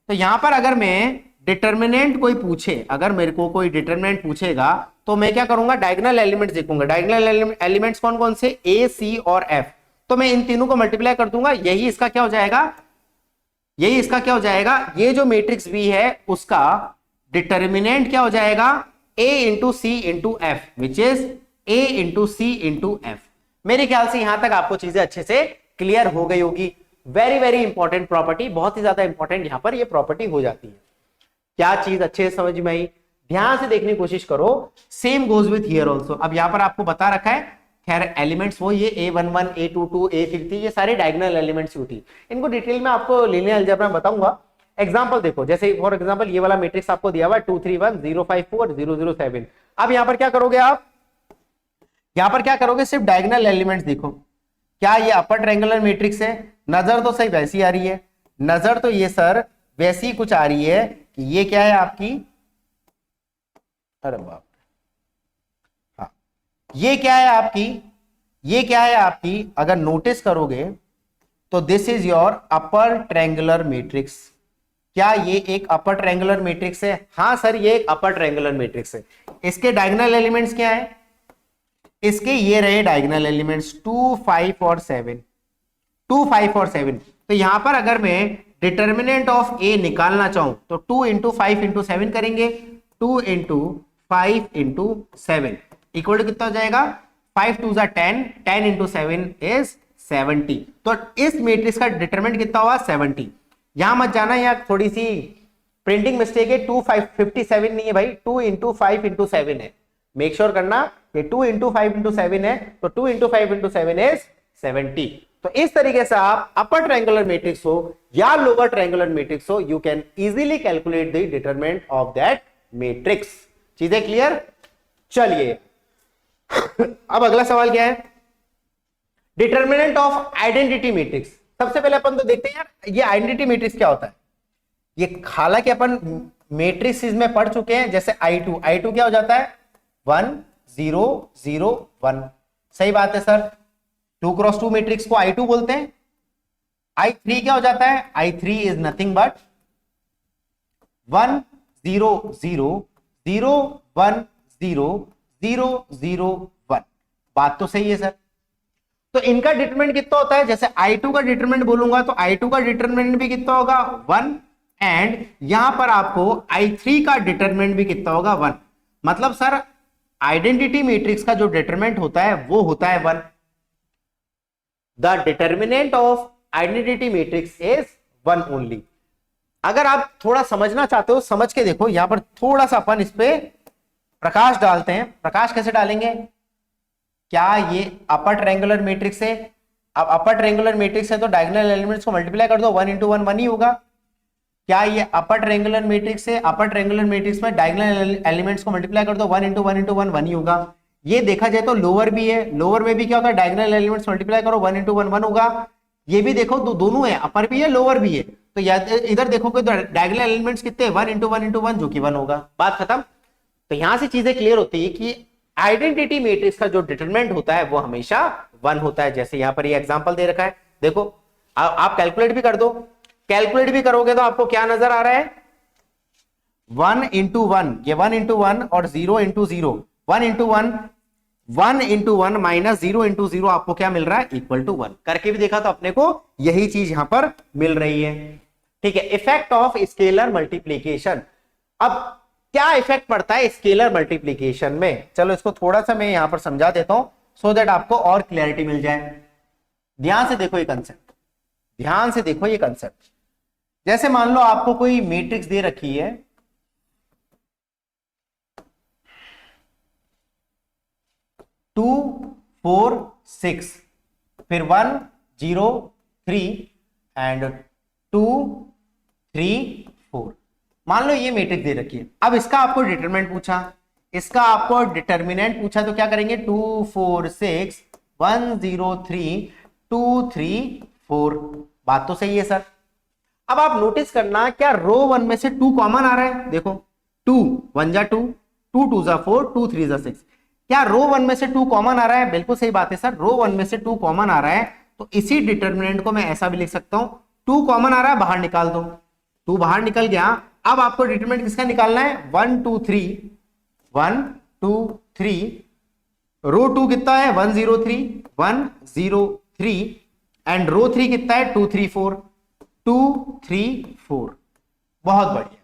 तो यहां पर अगर मैं डिटरमिनेंट कोई पूछे, अगर मेरे को कोई डिटरमिनेंट पूछेगा तो मैं क्या करूंगा, डायगोनल एलिमेंट्स देखूंगा। डायगोनल एलिमेंट्स कौन कौन से, ए सी और एफ, तो मैं इन तीनों को मल्टीप्लाई कर दूंगा, यही इसका क्या हो जाएगा, यही इसका क्या हो जाएगा, ये जो मैट्रिक्स बी है उसका डिटरमिनेंट क्या हो जाएगा, a into C into F, which is a into C into F. मेरे ख्याल से यहां तक आपको चीजें अच्छे से क्लियर हो गई होगी। वेरी वेरी इंपॉर्टेंट प्रॉपर्टी, बहुत ही ज्यादा इंपॉर्टेंट यहां पर ये प्रॉपर्टी हो जाती है। क्या चीज अच्छे से समझ में आई, ध्यान से देखने की कोशिश करो। Same goes with here also. अब यहां पर आपको बता रखा है, खैर एलिमेंट्स वो ये a11 a22 a33 ये सारे डायगोनल एलिमेंट्स होती, इनको डिटेल में आपको लीनियर अलजेब्रा में बताऊंगा। एग्जांपल देखो, जैसे फॉर एग्जांपल ये वाला मैट्रिक्स आपको दिया हुआ है 2 3 1 0 5 4 0 0 7। अब यहां पर क्या करोगे आप, यहां पर क्या करोगे, सिर्फ डायगोनल एलिमेंट्स देखो। क्या ये अपर ट्रायंगुलर मैट्रिक्स है, नजर तो सही वैसी आ रही है, नजर तो ये सर वैसी कुछ आ रही है कि ये क्या है आपकी, अरे बाप, हाँ ये क्या है आपकी, ये क्या है आपकी, अगर नोटिस करोगे तो this is your upper triangular matrix. क्या ये एक अपर ट्रायंगुलर मैट्रिक्स है, हाँ सर ये एक अपर ट्रायंगुलर मैट्रिक्स है। इसके डायगोनल एलिमेंट्स क्या है, इसके ये रहे डायगोनल एलिमेंट्स 2 5 और 7, 2 5 और 7। तो यहां पर अगर मैं डिटर्मिनेंट ऑफ ए निकालना चाहूं तो 2 इंटू 5 इंटू 7 करेंगे, 2 इंटू 5 इंटू 7 इक्वल टू कितना हो जाएगा, 5 2 10, 10 इंटू 7 इज 70। तो इस मैट्रिक्स का डिटरमिनेंट कितना हुआ, 70। यहां मत जाना, यहाँ थोड़ी सी प्रिंटिंग मिस्टेक है, 2 5 57 नहीं है भाई, 2 इंटू 5 इंटू 7 है। मेक श्योर करना कि 2 इंटू 5 इंटू 7 है, तो 2 इंटू 5 इंटू 7 इज 70। तो इस तरीके से आप अपर ट्रायंगुलर मैट्रिक्स हो या लोअर ट्रायंगुलर मैट्रिक्स हो, you can easily calculate the determinant of that matrix. चीजें क्लियर? चलिए अब अगला सवाल क्या है, डिटरमिनेंट ऑफ आइडेंटिटी मैट्रिक्स। सबसे पहले अपन तो देखते हैं यार ये आइडेंटिटी मैट्रिक्स क्या होता है। ये हालांकि अपन मैट्रिक्स में पढ़ चुके हैं, जैसे I2 क्या हो जाता है, 1 0 0 1। सही बात है सर, 2 क्रॉस 2 मैट्रिक्स को I2 बोलते हैं। I3 क्या हो जाता है, I3 इज नथिंग बट 1 0 0 0 1 0 0 0 1। बात तो सही है सर। तो इनका डिटरमिनेंट कितना होता है, जैसे I2 का डिटरमिनेंट बोलूंगा तो I2 का डिटरमिनेंट भी कितना होगा, 1, एंड यहां पर आपको I3 का डिटरमिनेंट भी कितना होगा, 1। मतलब सर आइडेंटिटी मैट्रिक्स का जो डिटरमिनेंट होता है वो होता है 1। The determinant of identity matrix is 1 only. अगर आप थोड़ा समझना चाहते हो समझ के देखो, यहां पर थोड़ा सा अपन इस पे प्रकाश डालते हैं। प्रकाश कैसे डालेंगे, क्या ये अपर ट्रायंगुलर मैट्रिक्स है, अब अपर ट्रायंगुलर मैट्रिक्स है तो डायगोनल एलिमेंट्स को मल्टीप्लाई कर दो, 1 इंटू 1 1 ही होगा। क्या ये अपर ट्रायंगुलर मैट्रिक्स है, अपर ट्रायंगुलर मैट्रिक्स में डायगोनल एलिमेंट्स को मल्टीप्लाई कर दो, 1 इंटू 1 इंटू 1 1 ही होगा। ये देखा जाए तो लोअर भी है, लोअर में भी क्या होता है, डायगोनल एलिमेंट्स मल्टीप्लाई करो, 1 इंटू 1 1 होगा। ये भी देखो दोनों है, अपर भी है लोअर भी है, तो इधर देखोगे तो डायगोनल एलिमेंट्स कितने, 1 इंटू 1 इंटू 1 जो कि 1 होगा। बात खत्म। तो यहां से चीजें क्लियर होती है कि आइडेंटिटी मैट्रिक्स का जो डिटरमिनेंट होता है वो हमेशा 1 होता है। जैसे यहां पर ये एग्जांपल दे रखा है, देखो आप कैलकुलेट भी कर दो, कैलकुलेट भी करोगे तो आपको क्या नजर आ रहा है, 1 इंटू 1, ये 1 इंटू 1 और 0 into 0, 1 into 1 1 into 1 minus 0 into 0 आपको क्या मिल रहा है, इक्वल टू 1। करके भी देखा तो अपने को यही चीज यहां पर मिल रही है। ठीक है, इफेक्ट ऑफ स्केलर मल्टीप्लीकेशन। अब क्या इफेक्ट पड़ता है स्केलर मल्टीप्लीकेशन में, चलो इसको थोड़ा सा मैं यहां पर समझा देता हूं सो दैट आपको और क्लैरिटी मिल जाए। ध्यान से देखो ये कंसेप्ट, ध्यान से देखो ये कंसेप्ट। जैसे मान लो आपको कोई मैट्रिक्स दे रखी है, टू 4 6, फिर 1 0 3 एंड 2 3 4। मान लो ये मैट्रिक्स दे रखी है। अब इसका आपको डिटरमिनेंट पूछा, इसका आपको डिटरमिनेंट पूछा, तो क्या करेंगे, 2 4 6 1 0 3 2 3 4। बात तो सही है सर। अब आप नोटिस करना, क्या रो 1 में से 2 कॉमन आ रहा है? देखो 2 1 जा 2, 2 2 जा 4, 2 3 जा 6। क्या रो 1 में से 2 कॉमन आ रहा है? बिल्कुल सही बात है सर, रो 1 में से 2 कॉमन आ रहा है। तो इसी डिटर्मिनेंट को मैं ऐसा भी लिख सकता हूं, 2 कॉमन आ रहा है, बाहर निकाल दो, 2 बाहर निकल गया। अब आपको डिटरमिनेंट किसका निकालना है? 1 2 3, 1 2 3। रो 2 कितना है? 1 0 3, 1 0 3। एंड रो 3 कितना है? 2 3 4, 2 3 4। बहुत बढ़िया।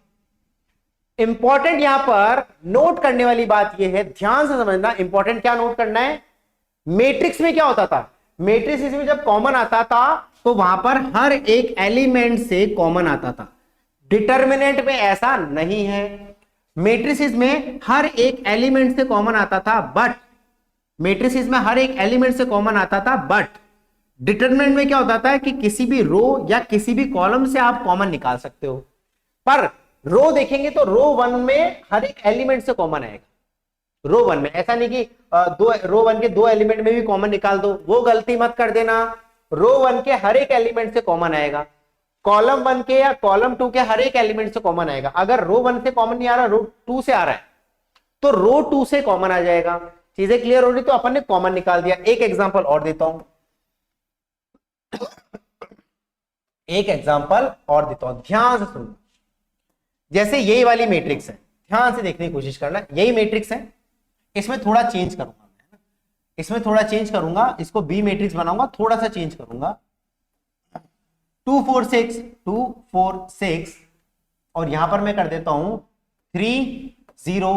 इंपॉर्टेंट यहां पर नोट करने वाली बात यह है, ध्यान से समझना, इंपॉर्टेंट क्या नोट करना है? मैट्रिक्स में क्या होता था? मैट्रिक्स में जब कॉमन आता था तो वहां पर हर एक एलिमेंट से कॉमन आता था। डिटर्मिनेंट में ऐसा नहीं है। मैट्रिसेस में हर एक एलिमेंट से कॉमन आता था, बट मैट्रिसेस में हर एक एलिमेंट से कॉमन आता था, बट डिटर्मिनेंट में क्या होता था कि किसी भी रो या किसी भी कॉलम से आप कॉमन निकाल सकते हो। पर रो देखेंगे तो रो 1 में हर एक एलिमेंट से कॉमन आएगा। रो 1 में ऐसा नहीं कि रो 1 के 2 एलिमेंट में भी कॉमन निकाल दो, वो गलती मत कर देना। रो 1 के हर एक एलिमेंट से कॉमन आएगा, कॉलम 1 के या कॉलम 2 के हर एक एलिमेंट से कॉमन आएगा। अगर रो 1 से कॉमन नहीं आ रहा, रो 2 से आ रहा है, तो रो 2 से कॉमन आ जाएगा। चीजें क्लियर हो रही? तो अपन ने कॉमन निकाल दिया। एक एग्जांपल और देता हूं, एक एग्जांपल और देता हूं, ध्यान से सुनो। जैसे यही वाली मैट्रिक्स है, ध्यान से देखने की कोशिश करना, यही मैट्रिक्स है, इसमें थोड़ा चेंज करूंगा मैं, इसमें थोड़ा चेंज करूंगा, इसको बी मैट्रिक्स बनाऊंगा, थोड़ा सा चेंज करूंगा। 2 4 6 2 4 6 और यहां पर मैं कर देता हूं 3 0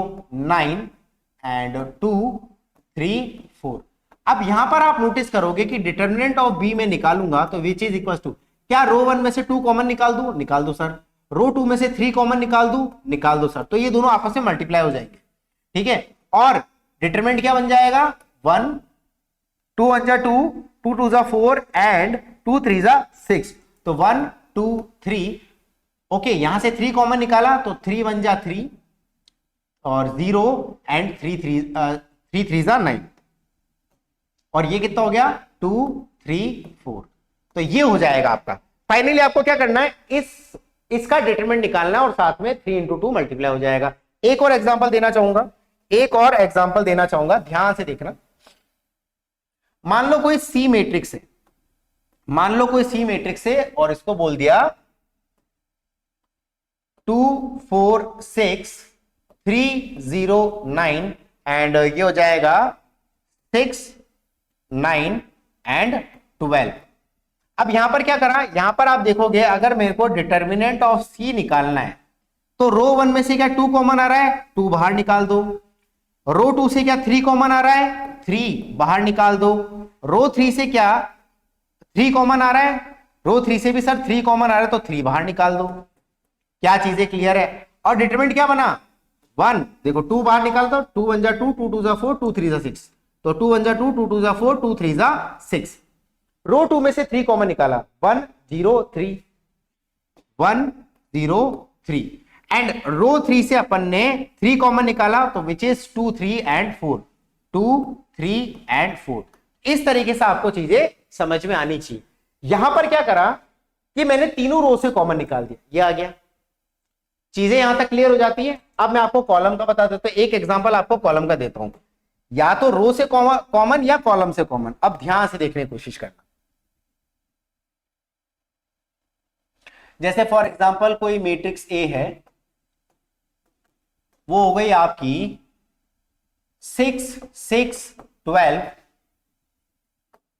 9 एंड 2 3 4। अब यहां पर आप नोटिस करोगे कि डिटर्मिनेंट ऑफ बी में निकालूंगा तो विच इज इक्वल टू, क्या रो 1 में से 2 कॉमन निकाल दूं? निकाल दो सर। रो 2 में से 3 कॉमन निकाल दूं? निकाल दो सर। तो ये दोनों आपस में मल्टीप्लाई हो जाएंगे, ठीक है। और डिटरमिनेंट क्या बन जाएगा? 1 2 1 जा 2, 2 2 जा 4 एंड 2 3 जा 6। तो 1 2 3, ओके, यहां से 3 कॉमन निकाला तो 3 1 जा 3 और 0 एंड 3 3 जा 9 और ये कितना हो गया? 2 3 4। तो ये हो जाएगा आपका। फाइनली आपको क्या करना है? इसका डिटरमिनेंट निकालना है और साथ में 3 into 2 मल्टीप्लाई हो जाएगा। एक और एग्जांपल देना चाहूंगा, एक और एग्जांपल देना चाहूंगा, ध्यान से देखना। मान लो कोई सी मैट्रिक्स है, मान लो कोई सी मैट्रिक्स है और इसको बोल दिया 2 4 6 3 0 9 एंड ये हो जाएगा 6 9 एंड 12। अब यहां पर क्या करा? यहां पर आप देखोगे, अगर मेरे को डिटर्मिनेंट ऑफ सी निकालना है तो रो 1 में से क्या 2 कॉमन आ रहा है? 2 बाहर निकाल दो। रो 2 से क्या 3 कॉमन आ रहा है? 3 बाहर निकाल दो। रो 3 से क्या 3 कॉमन आ रहा है? रो 3 से भी सर 3 कॉमन आ रहा है, तो 3 बाहर निकाल दो। क्या चीजें क्लियर है? और डिटरमिनेंट क्या बना? 1। देखो 2 बाहर निकाल दो, 2 1 जा 2, 2 2 जा 4, 2 3 जा 6। तो 2 1 जा 2, 2 2 जा 4, 2 3 जा 6। रो 2 में से 3 कॉमन निकाला, 1 0 3 1 0 3 एंड रो 3 से अपन ने 3 कॉमन निकाला तो विच इज 2 3 एंड 4, 2 3 एंड 4। इस तरीके से आपको चीजें समझ में आनी चाहिए। यहां पर क्या करा कि मैंने तीनों रो से कॉमन निकाल दिया, ये आ गया। चीजें यहां तक क्लियर हो जाती है। अब मैं आपको कॉलम का बता देता हूं, एक एग्जांपल आपको कॉलम का देता हूं, या तो रो से कॉमन या कॉलम से कॉमन। अब ध्यान से देखने की कोशिश करना। जैसे फॉर एग्जांपल कोई मैट्रिक्स ए है, वो हो गई आपकी 6 6 12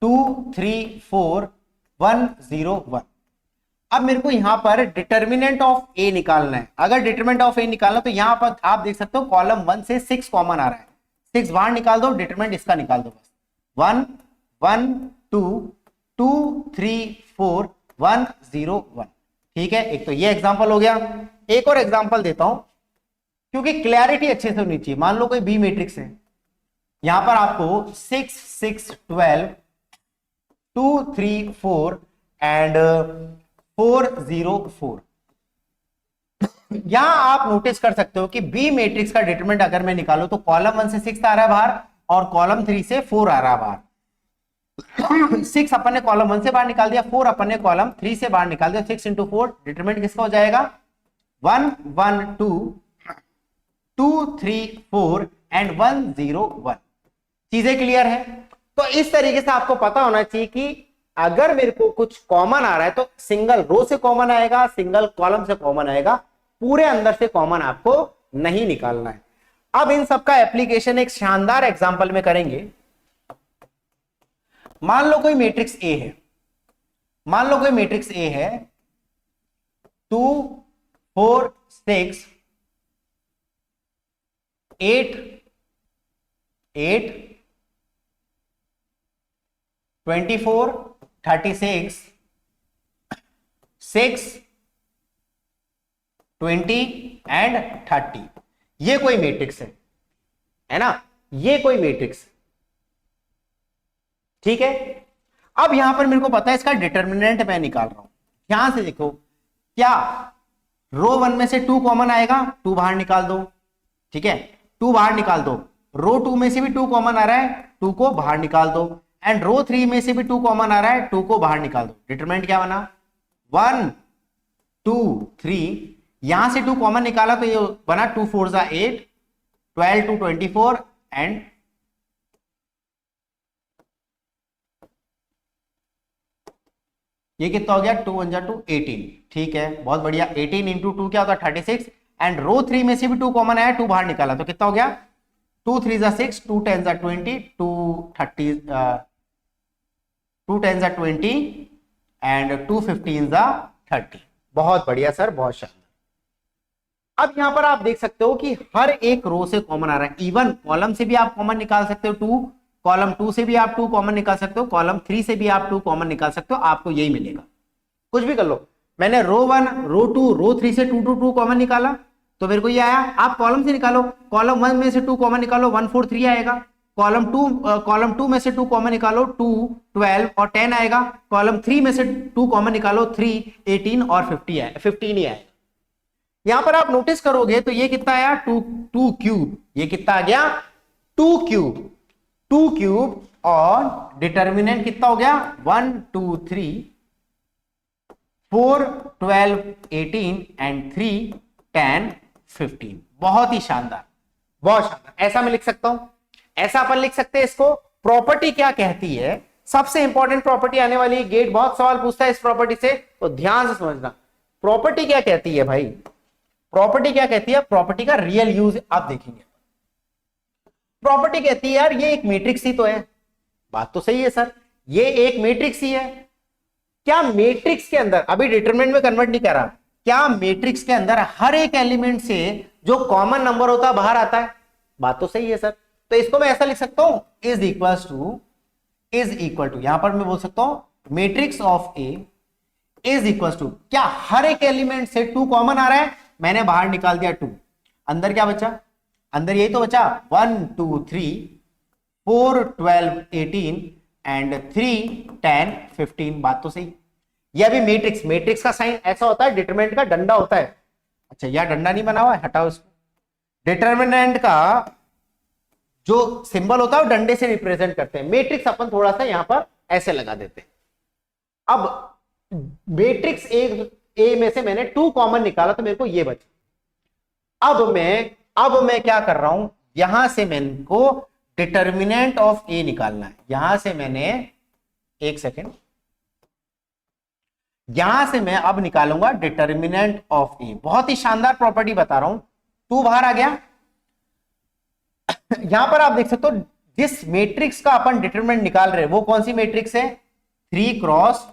2 3 4 1 0 1। अब मेरे को यहां पर डिटर्मिनेंट ऑफ ए निकालना है। अगर डिटर्मिनेंट ऑफ ए निकालना तो यहां पर आप देख सकते हो कॉलम 1 से 6 कॉमन आ रहा है, 6 बाहर निकाल दो, डिटर्मिनेंट इसका निकाल दो बस। 1 1 2 2 3 4 1 0 1। ठीक है, एक तो ये एग्जांपल हो गया। एक और एग्जांपल देता हूं क्योंकि क्लैरिटी अच्छे से होनी चाहिए। मान लो कोई बी मैट्रिक्स है, यहां पर आपको 6 6 12 2 3 4 एंड 4 0 4। यहां आप नोटिस कर सकते हो कि बी मैट्रिक्स का डिटरमिनेंट अगर मैं निकालूं तो कॉलम 1 से 6 आ रहा है बाहर और कॉलम 3 से 4 आ रहा है बाहर। 6 अपन ने कॉलम 1 से बाहर निकाल दिया, 4 अपन ने कॉलम 3 से बाहर निकाल दिया। 6 इंटू 4 डिटरमिनेंट किसका हो जाएगा 1 1 2 2 3 4 एंड 1 0 1। चीजें क्लियर है? तो इस तरीके से आपको पता होना चाहिए कि अगर मेरे को कुछ कॉमन आ रहा है तो सिंगल रो से कॉमन आएगा, सिंगल कॉलम से कॉमन आएगा, पूरे अंदर से कॉमन आपको नहीं निकालना है। अब इन सब का एप्लीकेशन एक शानदार एग्जांपल में करेंगे। मान लो कोई मैट्रिक्स ए है, मान लो कोई मैट्रिक्स ए है 2 4 6 8 8 24 36 6 20 एंड 30। ये कोई मैट्रिक्स है ना, ये कोई मैट्रिक्स, ठीक है। अब यहां पर मेरे को पता है इसका डिटर्मिनेंट मैं निकाल रहा हूं। ध्यान से देखो, क्या रो 1 में से 2 कॉमन आएगा, 2 बाहर निकाल दो, ठीक है, 2 बाहर निकाल दो। रो 2 में से भी 2 कॉमन आ रहा है, 2 को बाहर निकाल दो। एंड रो 3 में से भी 2 कॉमन आ रहा है, 2 को बाहर निकाल दो। डिटरमिनेंट क्या बना 1 2 3। यहां से 2 कॉमन निकाला तो ये बना 2 4 8 12 2 24 एंड ये कितना हो गया 2 1 2 18। ठीक है, बहुत बढ़िया। 18 इंटू 2 क्या होता है 36। एंड रो 3 में से भी 2 कॉमन आया, 2 बाहर निकाला तो कितना हो गया 2 3 6 2 10 20 2 30 2 10 20 एंड 2 15 30। बहुत बढ़िया सर, बहुत शानदार। अब यहां पर आप देख सकते हो कि हर एक रो से कॉमन आ रहा है। इवन कॉलम से भी आप कॉमन निकाल सकते हो 2, कॉलम 2 से भी आप 2 कॉमन निकाल सकते हो, कॉलम 3 से भी आप 2 कॉमन निकाल सकते हो, आपको यही मिलेगा। कुछ भी कर लो। मैंने रो 1 रो 2 रो 3 से 2 2 2 कॉमन निकाला तो मेरे को ये आया। आप कॉलम से निकालो, कॉलम 1 में से 2 कॉमन निकालो 1 4 3 आएगा। कॉलम 2 में से 2 कॉमन निकालो 2 12 और 10 आएगा। कॉलम 3 में से 2 कॉमन निकालो 3 18 और 15 ही आएगा। यहां पर आप नोटिस करोगे तो ये कितना आया 2 क्यूब। ये कितना आ गया 2 क्यूब और डिटर्मिनेंट कितना हो गया 1 2 3 4 12 18 एंड 3 10 15। बहुत ही शानदार, बहुत शानदार। ऐसा मैं लिख सकता हूं, ऐसा अपन लिख सकते हैं इसको। प्रॉपर्टी क्या कहती है, सबसे इंपॉर्टेंट प्रॉपर्टी आने वाली है। गेट बहुत सवाल पूछता है इस प्रॉपर्टी से, तो ध्यान से समझना। प्रॉपर्टी क्या कहती है भाई, प्रॉपर्टी क्या कहती है, प्रॉपर्टी का रियल यूज आप देखेंगे। प्रॉपर्टी कहती है यार ये एक मैट्रिक्स ही तो है। बात तो सही है सर, ये एक मैट्रिक्स ही है। क्या मैट्रिक्स के अंदर, अभी डिटरमिनेंट में कन्वर्ट नहीं कर रहा, क्या मैट्रिक्स के अंदर हर एक एलिमेंट से जो कॉमन नंबर होता है बाहर आता है? बात तो सही है सर। तो इसको मैं ऐसा लिख सकता हूं इज इक्वल टू यहां पर मैं बोल सकता हूं matrix of A is equal to, क्या हर एक एलिमेंट से 2 कॉमन आ रहा है, मैंने बाहर निकाल दिया 2, अंदर क्या बचा, अंदर यही तो बचा 1 2 3 4 12 18 एंड 3 10 15। बात तो सही। यह भी मैट्रिक्स, मैट्रिक्स का साइन ऐसा होता है, डिटरमिनेंट का डंडा होता है। अच्छा यह डंडा नहीं बना हुआ है, हटाओ इसको। डिटरमिनेंट का जो सिंबल होता है वो डंडे से रिप्रेजेंट करते हैं। मैट्रिक्स अपन थोड़ा सा यहां पर ऐसे लगा देते हैं। अब मैट्रिक्स ए में से मैंने 2 कॉमन निकाला तो मेरे को ये बचा। अब मैं क्या कर रहा हूं, यहां से मेरे को डिटर्मिनेंट ऑफ ए निकालना है। यहां से मैंने, एक सेकेंड, यहां से मैं अब निकालूंगा डिटर्मिनेंट ऑफ ए। बहुत ही शानदार प्रॉपर्टी बता रहा हूं। 2 बाहर आ गया। यहां पर आप देख सकते हो जिस मैट्रिक्स का अपन डिटरमिनेंट निकाल रहे हैं वो कौन सी मैट्रिक्स है, 3 क्रॉस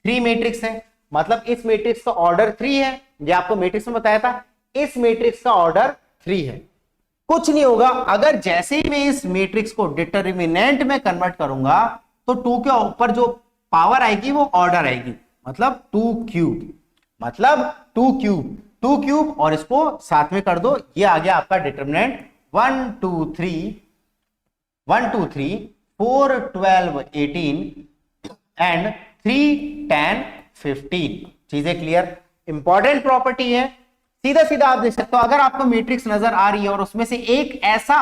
3 मैट्रिक्स है। मतलब इस मैट्रिक्स का ऑर्डर 3 है। ये आपको मैट्रिक्स में बताया था, इस मैट्रिक्स का ऑर्डर 3 है। कुछ नहीं होगा, अगर जैसे ही मैं इस मैट्रिक्स को डिटर्मिनेंट में कन्वर्ट करूंगा तो 2 के ऊपर जो पावर आएगी वो ऑर्डर आएगी, मतलब 2 क्यूब, मतलब 2 क्यूब और इसको साथ में कर दो, ये आ गया आपका डिटर्मिनेंट 1 2 3 4 12 18 एंड 3 10 15। चीजें क्लियर? इंपॉर्टेंट प्रॉपर्टी है। सीधा सीधा आप देख सकते हो, अगर आपको मैट्रिक्स नजर आ रही है और उसमें से एक ऐसा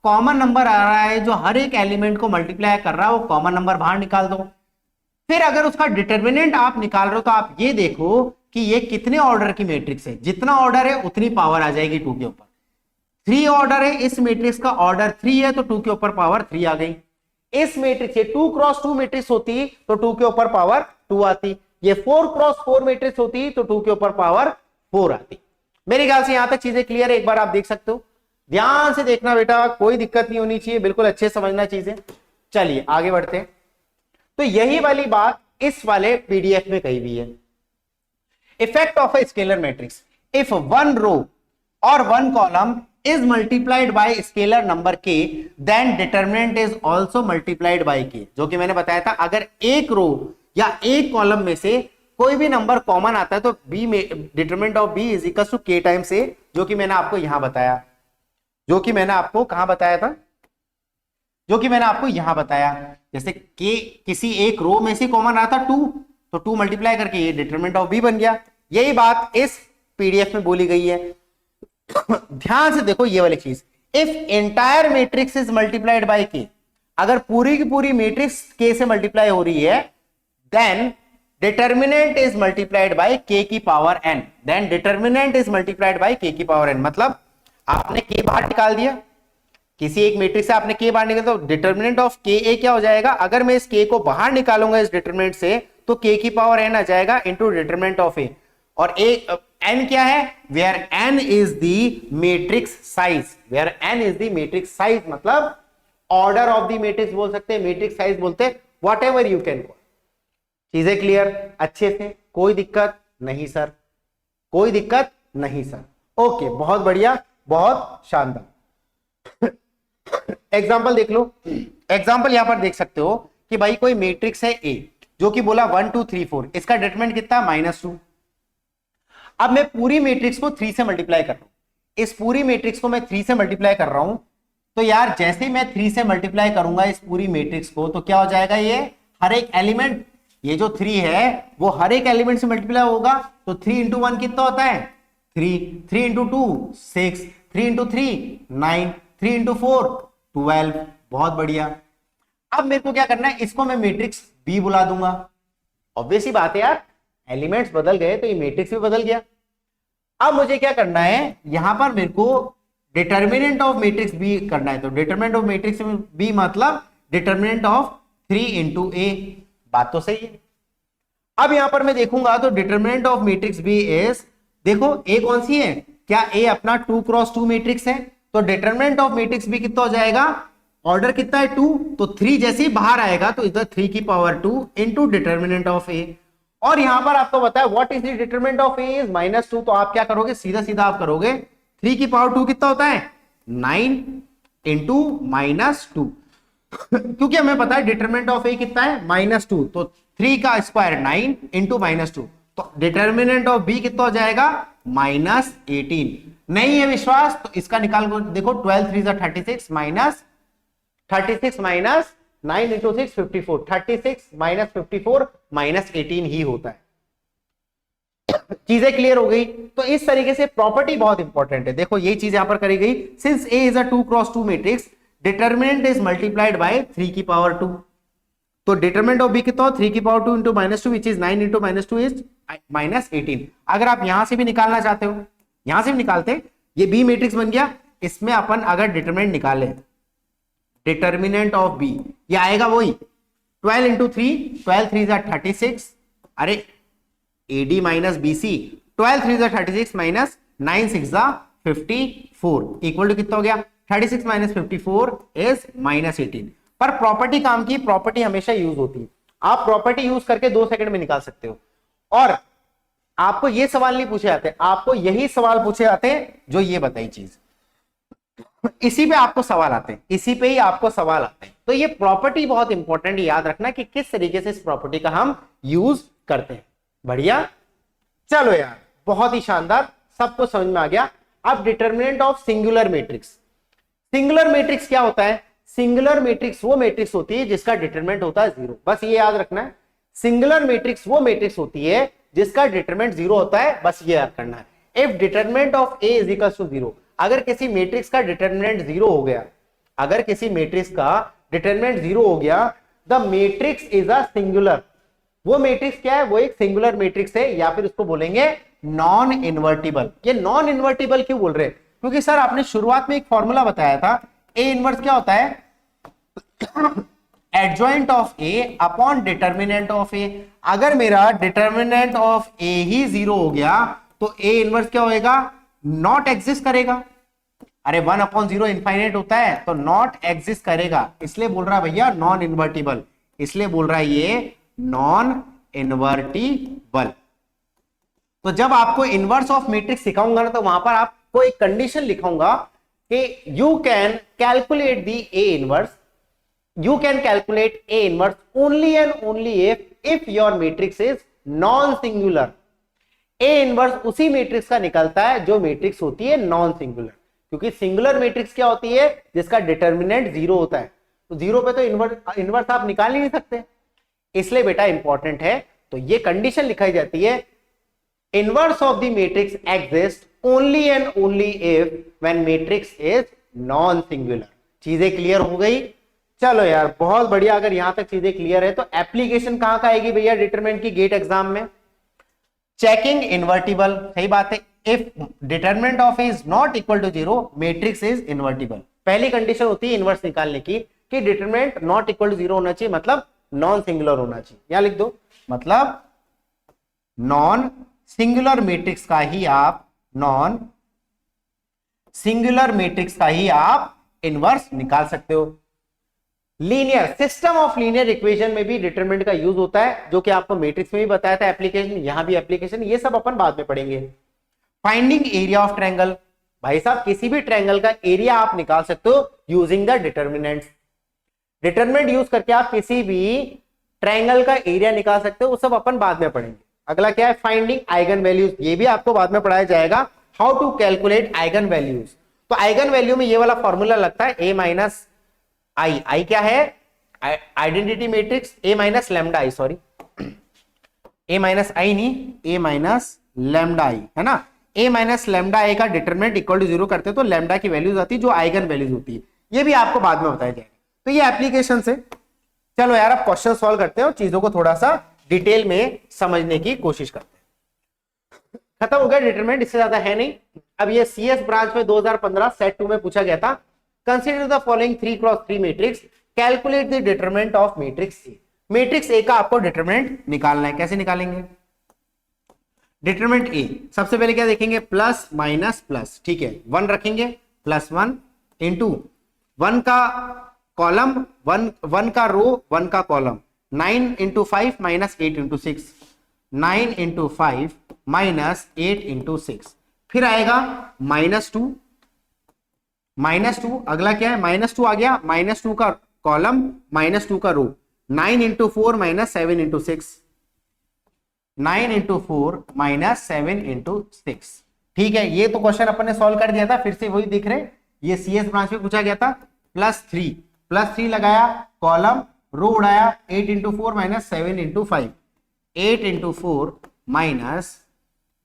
कॉमन नंबर आ रहा है जो हर एक एलिमेंट को मल्टीप्लाई कर रहा है, वो कॉमन नंबर बाहर निकाल दो। फिर अगर उसका डिटर्मिनेंट आप निकाल रहे हो तो आप ये देखो कि ये कितने ऑर्डर की मैट्रिक्स है, जितना ऑर्डर है उतनी पावर आ जाएगी 2 के ऊपर। 3 ऑर्डर है, इस मैट्रिक्स का ऑर्डर 3 है तो 2 के ऊपर पावर 3 आ गई। इस मैट्रिक्स, ये 2 क्रॉस 2 मैट्रिक्स होती तो 2 के ऊपर पावर 2 आती। ये 4 क्रॉस 4 मैट्रिक्स होती तो 2 के ऊपर पावर 4 आती। मेरे ख्याल से यहां तक चीजें क्लियर है, एक बार आप देख सकते हो। ध्यान से देखना बेटा, कोई दिक्कत नहीं होनी चाहिए, बिल्कुल अच्छे समझना चीजें। चलिए आगे बढ़ते हैं। तो यही वाली बात इस वाले पीडीएफ में कही हुई है। Effect of a scalar matrix, if one row और one column is multiplied by scalar number k, then determinant is also multiplied by k। जो कि मैंने बताया था, अगर एक रो या एक कॉलम में से कोई भी नंबर कॉमन आता है तो b में determinant of b is equal to k times a, जो कि मैंने आपको यहां बताया, जो कि मैंने आपको कहां बताया था, जो कि मैंने आपको यहां बताया। जैसे k किसी एक रो में से कॉमन आता 2, तो 2 मल्टीप्लाई करके ये डिटरमिनेंट ऑफ b बन गया। यही बात इस पीडीएफ में बोली गई है। ध्यान से देखो ये वाली चीज, if entire matrix is multiplied by के, अगर पूरी की पूरी मैट्रिक्स के से मल्टीप्लाई हो रही है, then determinant is multiplied by K की power n, then determinant is multiplied by K की पावर n। मतलब आपने के बाहर निकाल दिया, किसी एक मैट्रिक्स से आपने के बाहर निकाल, तो डिटर्मिनेंट ऑफ के ए क्या हो जाएगा, अगर मैं इस के को बाहर निकालूंगा इस डिटर्मिनेंट से तो के की पावर n आ जाएगा इंटू डिटर्मिनेंट ऑफ ए। और n क्या है, where n is the matrix size, where n is the matrix size, मतलब ऑर्डर ऑफ द मैट्रिक्स बोल सकते हैं, मैट्रिक्स साइज बोलते हैं, whatever you can call. चीजें क्लियर अच्छे से, कोई दिक्कत नहीं सर, कोई दिक्कत नहीं सर। ओके, बहुत बढ़िया, बहुत शानदार। एग्जाम्पल देख लो, एग्जाम्पल यहां पर देख सकते हो कि भाई कोई मैट्रिक्स है ए, जो कि बोला 1 2 3 4, इसका डिटरमिनेंट कितना है -2। अब मैं पूरी मैट्रिक्स को 3 से मल्टीप्लाई कर रहा हूं, इस पूरी मैट्रिक्स को मैं 3 से मल्टीप्लाई कर रहा हूं, तो यार जैसे ही मैं 3 से मल्टीप्लाई करूंगा इस पूरी मैट्रिक्स को, तो क्या हो जाएगा, ये हर एक एलिमेंट, ये जो 3 है वो हर एक एलिमेंट से मल्टीप्लाई होगा। तो 3 इंटू 1 कितना होता है 3, 3 इंटू 2 6, 3 इंटू 3 9, 3 इंटू 4 12। बहुत बढ़िया। अब मेरे को क्या करना है, इसको मैं मैट्रिक्स बी बुला दूंगा। ऑब्वियस ही बात है यार, एलिमेंट्स बदल गए तो ये मैट्रिक्स भी बदल गया। अब मुझे क्या करना है, यहां पर मेरे को डिटर्मिनेंट ऑफ मैट्रिक्स बी करना है, तो डिटर्मिनेंट ऑफ मैट्रिक्स बी मतलब डिटर्मिनेंट ऑफ 3 इंटू ए। बात तो सही है। अब यहां पर मैं देखूंगा तो determinant of matrix B is, देखो ए कौन सी है, क्या ए अपना 2 क्रॉस 2 मैट्रिक्स है, तो डिटर्मिनेंट ऑफ मैट्रिक्स बी कितना हो जाएगा, ऑर्डर कितना है 2, तो 3 जैसे ही बाहर आएगा तो इधर 3 की power 2 into determinant of A. और यहां पर आपको बताया what is the determinant of A is -2, तो आप क्या करोगे, सीधा सीधा आप करोगे 3 की पावर 2 कितना होता है 9 इंटू -2 क्योंकि हमें पता है डिटरमिनेंट ऑफ ए कितना है -2, तो 3 का स्क्वायर 9 इंटू -2, तो डिटर्मिनेंट ऑफ बी कितना हो जाएगा -18। नहीं है विश्वास तो इसका निकाल देखो, 12 3 36 36 माइनस 9 इंटू 6 54, 36 माइनस 54 माइनस 18 ही होता है। चीजें क्लियर हो गई। तो इस तरीके से प्रॉपर्टी बहुत इंपॉर्टेंट है। देखो यही चीज यहां पर करी गई, since A is a 2 cross 2 matrix, determinant is multiplied bye 3 की पावर 2, तो डिटरमिनेंट ऑफ बी कितना, 3 की power 2 into -2 which is 9 into -2 is -18। अगर आप यहां से भी निकालना चाहते हो, यहां से भी निकालते, ये बी मैट्रिक्स बन गया, इसमें अपन अगर डिटरमिनेंट निकाले, डिटर्मिनेंट ऑफ बी, ये आएगा वही 12 इंटू 3, 12 3 36, अरे AD minus BC, 12 3 36 minus 9 6 54 equal to कितना हो गया, 36 माइनस 54 इज -18। पर प्रॉपर्टी काम की, प्रॉपर्टी हमेशा यूज होती है, आप प्रॉपर्टी यूज करके 2 सेकंड में निकाल सकते हो। और आपको ये सवाल नहीं पूछे जाते, आपको यही सवाल पूछे जाते हैं जो ये बताई चीज, इसी पे आपको सवाल आते हैं, इसी पे ही आपको सवाल आते हैं। तो ये प्रॉपर्टी बहुत इंपॉर्टेंट, याद रखना कि किस तरीके से इस प्रॉपर्टी का हम यूज करते हैं। बढ़िया, चलो यार बहुत ही शानदार, सबको समझ में आ गया। अब determinant of singular matrix. Singular matrix क्या होता है, सिंगुलर मैट्रिक्स वो मैट्रिक्स होती है जिसका डिटरमिनेंट होता है 0, बस ये याद रखना है। सिंगुलर मैट्रिक्स वो मैट्रिक्स होती है जिसका डिटरमिनेंट 0 होता है, बस ये याद करना है। If determinant of A is equal to 0, अगर किसी मैट्रिक्स का डिटरमिनेंट 0 हो गया, अगर किसी मैट्रिक्स का डिटरमिनेंट 0 हो गया, the matrix is a singular, वो मैट्रिक्स क्या है, वो एक सिंगुलर मैट्रिक्स है, या फिर उसको बोलेंगे नॉन इन्वर्टिबल। ये नॉन इन्वर्टिबल क्यों बोल रहे हैं, क्योंकि सर आपने शुरुआत में एक फॉर्मूला बताया था, ए इनवर्स क्या होता है, adjoint of A upon determinant of A. अगर मेरा डिटर्मिनेंट ऑफ ए ही 0 हो गया तो ए इनवर्स क्या होएगा, नॉट एग्जिस्ट करेगा। अरे 1/0 इनफाइनाइट होता है तो नॉट एग्जिस्ट करेगा, इसलिए बोल रहा है भैया नॉन इन्वर्टिबल, इसलिए बोल रहा है ये नॉन इन्वर्टिबल। तो जब आपको इनवर्स ऑफ मैट्रिक्स सिखाऊंगा ना, तो वहां पर आपको एक कंडीशन लिखाऊंगा कि you can calculate the A inverse, you can calculate A inverse only and only if your matrix is non-singular। A inverse उसी मैट्रिक्स का निकलता है जो मैट्रिक्स होती है नॉन सिंगुलर, क्योंकि सिंगुलर मैट्रिक्स क्या होती है, जिसका डिटर्मिनेंट 0 होता है, तो 0 पे तो इनवर्स आप निकाल ही नहीं सकते, इसलिए बेटा इंपॉर्टेंट है। तो ये कंडीशन लिखाई जाती है, inverse of the matrix exist only and only if when matrix is non singular. चीजें क्लियर हो गई, चलो यार बहुत बढ़िया। अगर यहां तक चीजें क्लियर है तो एप्लीकेशन कहां का आएगी भैया डिटरमिनेंट की गेट एग्जाम में, चेकिंग इन्वर्टिबल, सही बात है। If determinant of is not equal to 0 matrix is invertible. पहली कंडीशन होती है इनवर्स निकालने की कि डिटरमिनेंट नॉट इक्वल टू 0 होना चाहिए, मतलब नॉन सिंगुलर होना चाहिए। यहां लिख दो, मतलब नॉन सिंगुलर मैट्रिक्स का ही आप नॉन सिंगुलर मैट्रिक्स का ही आप इनवर्स निकाल सकते हो। Linear system of linear equation में भी डिटरमिनेंट का यूज होता है, जो कि आपको मैट्रिक्स में भी बताया था एप्लीकेशन, यहां भी एप्लीकेशन, ये सब अपन बाद में पढ़ेंगे। फाइंडिंग एरिया ऑफ ट्रायंगल, भाई साहब किसी भी ट्रायंगल का एरिया आप निकाल सकते हो using the determinants. Determinant use करके आप किसी भी ट्रायंगल का एरिया निकाल सकते हो, वो सब अपन बाद में पढ़ेंगे। अगला क्या है, फाइंडिंग आइगन वैल्यूज, ये भी आपको बाद में पढ़ाया जाएगा, how to calculate eigen values. तो आइगन वैल्यू में ये वाला फॉर्मूला लगता है, ए माइनस आई, आई क्या है, आइडेंटिटी मैट्रिक्स, ए माइनस लैम्डा आई, सॉरी ए माइनस आई नहीं, ए माइनस लैम्डा आई है ना। ए माइनस लैम्डा आई का डिटरमिनेंट इक्वल टू 0 करते तो लैम्डा की वैल्यूज आती है जो आइगन वैल्यूज होती है, ये भी आपको बाद में बताया जाएगा। तो ये एप्लीकेशन से, चलो यार अब क्वेश्चन सॉल्व करते हैं और चीजों को थोड़ा सा डिटेल में समझने की कोशिश करते हैं। खत्म हो गया डिटरमिनेंट, इससे ज्यादा है नहीं। अब ये सीएस ब्रांच में 2015 सेट 2 में पूछा गया था, consider the following 3x3 matrix, calculate the determinant of matrix A. Matrix A का आपको डिटरमिनेंट निकालना है, कैसे निकालेंगे डिटरमिनेंट ए, सबसे पहले क्या देखेंगे, प्लस माइनस प्लस, ठीक है 1 रखेंगे, +1 इंटू 1 का कॉलम 1 का रो 1 का column, 9 into 5 minus 8 into 6, 9 into 5 minus 8 into 6, फिर आएगा -2, -2, अगला क्या है -2 आ गया, -2 का कॉलम -2 का रो, 9 into 4 minus 7 into 6, 9 into 4 minus 7 into 6, ठीक है। ये तो क्वेश्चन अपन ने सॉल्व कर दिया था, फिर से वही दिख रहे, ये सीएस ब्रांच में पूछा गया था। +3 लगाया, कॉलम रो उड़ाया, 8 into 4 minus 7 into 5, 8 into 4 minus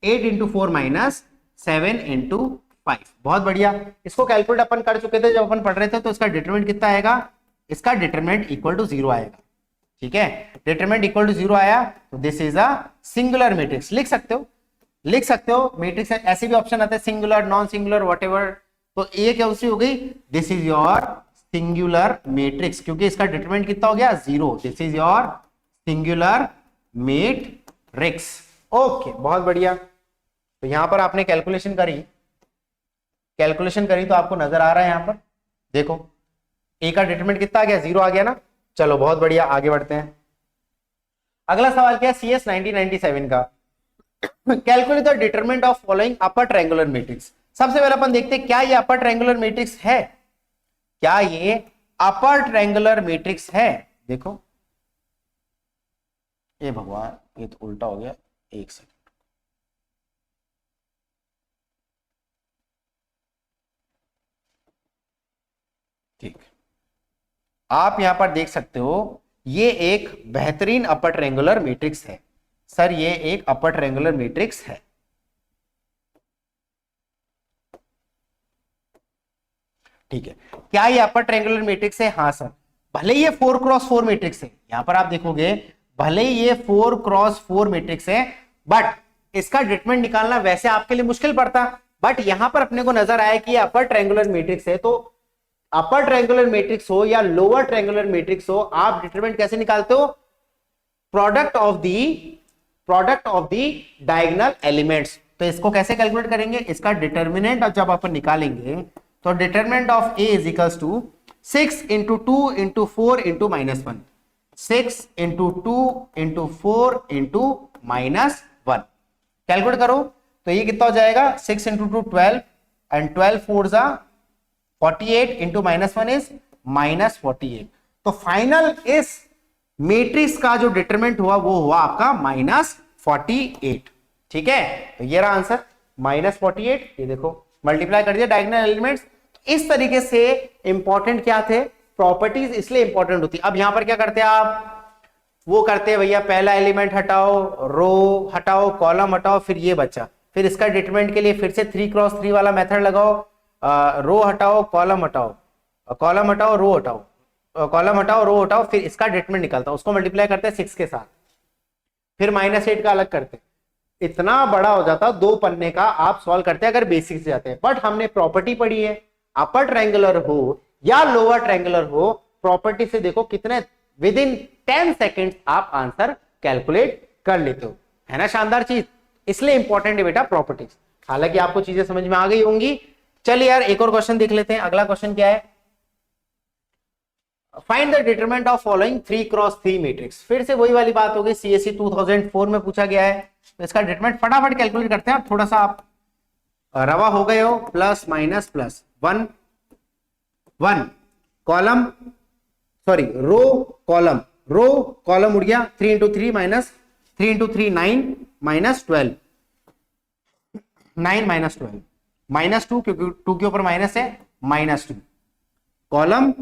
8 into 4 minus 7 into 5, बहुत बढ़िया। इसको कैलकुलेट अपन कर चुके थे जब अपन पढ़ रहे थे, तो इसका डिटरमिनेंट कितना आएगा, इसका डिटरमिनेंट इक्वल टू 0 आएगा, ठीक है। डिटरमिनेंट इक्वल टू 0 आया तो this is a singular matrix, लिख सकते हो मैट्रिक्स। ऐसे भी ऑप्शन आते हैं सिंगुलर, नॉन सिंगुलर, व्हाटएवर, तो ये क्या उसी हो गई, this is your singular matrix, क्योंकि इसका डिटरमिनेंट कितना हो गया 0, this is your singular matrix. Okay बहुत बढ़िया। तो यहां पर आपने कैलकुलेशन करी तो आपको नजर आ रहा है, यहां पर देखो ए का डिटरमिनेंट कितना आ गया, 0 आ गया ना। चलो बहुत बढ़िया, आगे बढ़ते हैं। अगला सवाल क्या है, CS 1997 का, calculate the determinant of following upper triangular matrix. सबसे पहले अपन देखते हैं क्या ये अपर ट्रायंगुलर मैट्रिक्स है, क्या ये अपर ट्रायंगुलर मैट्रिक्स है। देखो ये भगवान, ये तो उल्टा हो गया, एक सेकंड, ठीक, आप यहां पर देख सकते हो ये एक बेहतरीन अपर ट्रायंगुलर मैट्रिक्स है। सर ये एक अपर ट्रायंगुलर मैट्रिक्स है, ठीक है। क्या ये अपर ट्रायंगुलर मैट्रिक्स है, हाँ सर। भले ये 4x4 मैट्रिक्स है, यहां पर आप देखोगे भले ही ये 4x4 मैट्रिक्स है, बट इसका डिटरमिनेंट निकालना वैसे आपके लिए मुश्किल पड़ता, बट यहां पर अपने को नजर आया कि अपर ट्रायंगुलर मैट्रिक्स है, तो अपर ट्रायंगुलर मैट्रिक्स हो या लोअर ट्रायंगुलर मैट्रिक्स हो, आप डिटरमिनेंट कैसे निकालते हो? Product of the diagonal elements. तो इसको कैसे कैलकुलेट करेंगे? इसका डिटरमिनेंट जब अपन निकालेंगे तो determinant of A is equals to 6 into 2 into 4 into -1, 6 into 2 into 4 into -1। Calculate करो तो ये कितना हो जाएगा? 6 इंटू 2 12 एंड 12 4 जा 48 इंटू -1 इज -48। तो फाइनल इस मैट्रिक्स का जो डिटरमिनेंट हुआ वो हुआ आपका -48। ठीक है, तो ये रहा आंसर -48। ये देखो मल्टीप्लाई कर दिया डायगोनल एलिमेंट्स। इस तरीके से इंपॉर्टेंट क्या थे? प्रॉपर्टीज इसलिए इंपॉर्टेंट होती। अब यहां पर क्या करते हैं आप? वो करते हैं भैया, पहला एलिमेंट हटाओ, रो हटाओ, कॉलम हटाओ, फिर ये बचा, फिर इसका डिटरमिनेंट के लिए फिर से 3x3 वाला मेथड लगाओ, रो हटाओ, कॉलम हटाओ, कॉलम हटाओ, रो हटाओ, कॉलम हटाओ, रो हटाओ, फिर इसका डिटरमिनेंट निकलता है, उसको मल्टीप्लाई करते हैं 6 के साथ, फिर -8 का अलग करते हैं। इतना बड़ा हो जाता, 2 पन्ने का आप सॉल्व करते हैं अगर बेसिक से जाते हैं। बट हमने प्रॉपर्टी पढ़ी है, अपर ट्रायंगुलर हो या लोअर ट्रायंगुलर हो, प्रॉपर्टी से देखो कितने विद इन 10 सेकेंड आप आंसर कैलकुलेट कर लेते हो, है ना? शानदार चीज, इसलिए इंपॉर्टेंट है बेटा प्रॉपर्टीज। हालांकि आपको चीजें समझ में आ गई होंगी। चलिए यार एक और क्वेश्चन देख लेते हैं। अगला क्वेश्चन क्या है? Find the determinant of following 3x3 matrix. फिर से वही वाली बात होगी, सीएससी 2004 में पूछा गया है। तो इसका डिटरमिनेंट फटाफट कैलकुलेट करते हैं। थोड़ा सा आप रवा हो गए हो, plus minus plus 1 1 column, sorry row column उड़ गया, 3 इंटू 3 माइनस 3 इंटू 3 9 -12 9 -12 -2 क्योंकि 2 के ऊपर माइनस है, -2 कॉलम,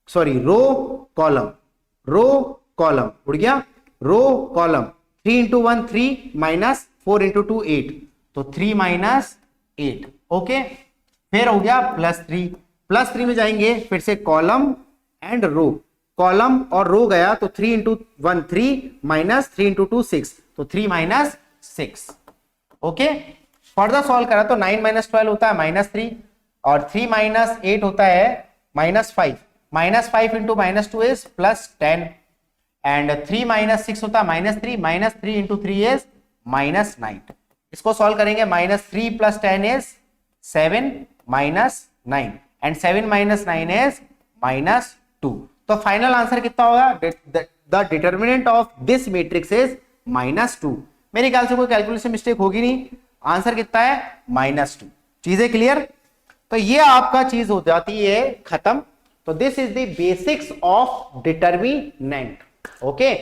सॉरी रो कॉलम उड़ गया, row column 3 into 1 3 minus 4 into 2 8, तो 3 -8। ओके, फिर हो गया +3 में जाएंगे, फिर से कॉलम एंड रो, कॉलम और रो गया तो 3 इंटू 1 3 माइनस 3 इंटू 2 6, तो 3 -6। ओके, फर्दर सॉल्व करा तो 9 -12 होता है -3 और 3 -8 होता है -5, -5 इंटू -2 इज +10 एंड 3 -6 होता है -3 -3 इंटू 3 इज -9। इसको सॉल्व करेंगे, -3 + 10 इज 7 -9 एंड 7 -9 इज -2। तो फाइनल आंसर कितना होगा? The determinant of this matrix is -2। मेरे ख्याल से कोई कैलकुलेशन मिस्टेक होगी नहीं। आंसर कितना है? -2। चीजें क्लियर? तो ये आपका चीज हो जाती है खत्म। तो this is the basics of determinant. Okay,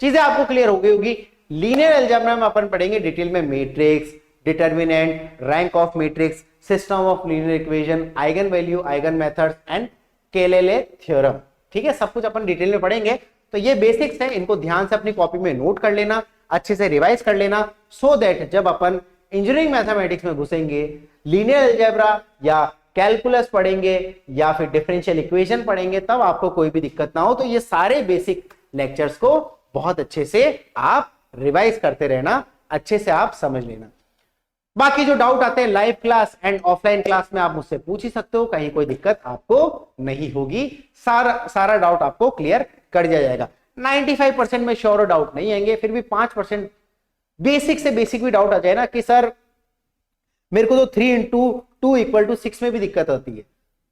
चीजें आपको क्लियर हो गई होगी। लीनियर अलजेब्रा में अपन पढ़ेंगे डिटेल में matrix, determinant, rank of matrix, system of linear equation, eigen value, eigen methods and केलेले थ्योरम। ठीक है, सब कुछ अपन डिटेल में पढ़ेंगे। तो ये बेसिक्स है, इनको ध्यान से अपनी कॉपी में नोट कर लेना, अच्छे से रिवाइज कर लेना, सो दैट जब अपन इंजीनियरिंग मैथमेटिक्स में घुसेंगे, लीनियर अलजेब्रा या कैलकुलस पढ़ेंगे या फिर डिफरेंशियल इक्वेशन पढ़ेंगे, तब आपको कोई भी दिक्कत ना हो। तो ये सारे बेसिक लेक्चर्स को बहुत अच्छे से आप रिवाइज करते रहना, अच्छे से आप समझ लेना। बाकी जो डाउट आते हैं live class and offline class में आप मुझसे पूछ ही सकते हो, कहीं कोई दिक्कत आपको नहीं होगी। सारा डाउट आपको क्लियर कर दिया जाएगा। 95% में श्योर डाउट नहीं आएंगे, फिर भी 5% बेसिक से बेसिक भी डाउट आ जाए ना कि सर मेरे को तो 3 इंटू 2 = 6 में भी दिक्कत होती है,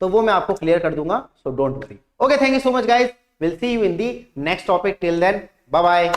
तो वो मैं आपको क्लियर कर दूंगा। So don't worry. Okay, thank you so much guys, will see you in the next topic. Till then, bye bye.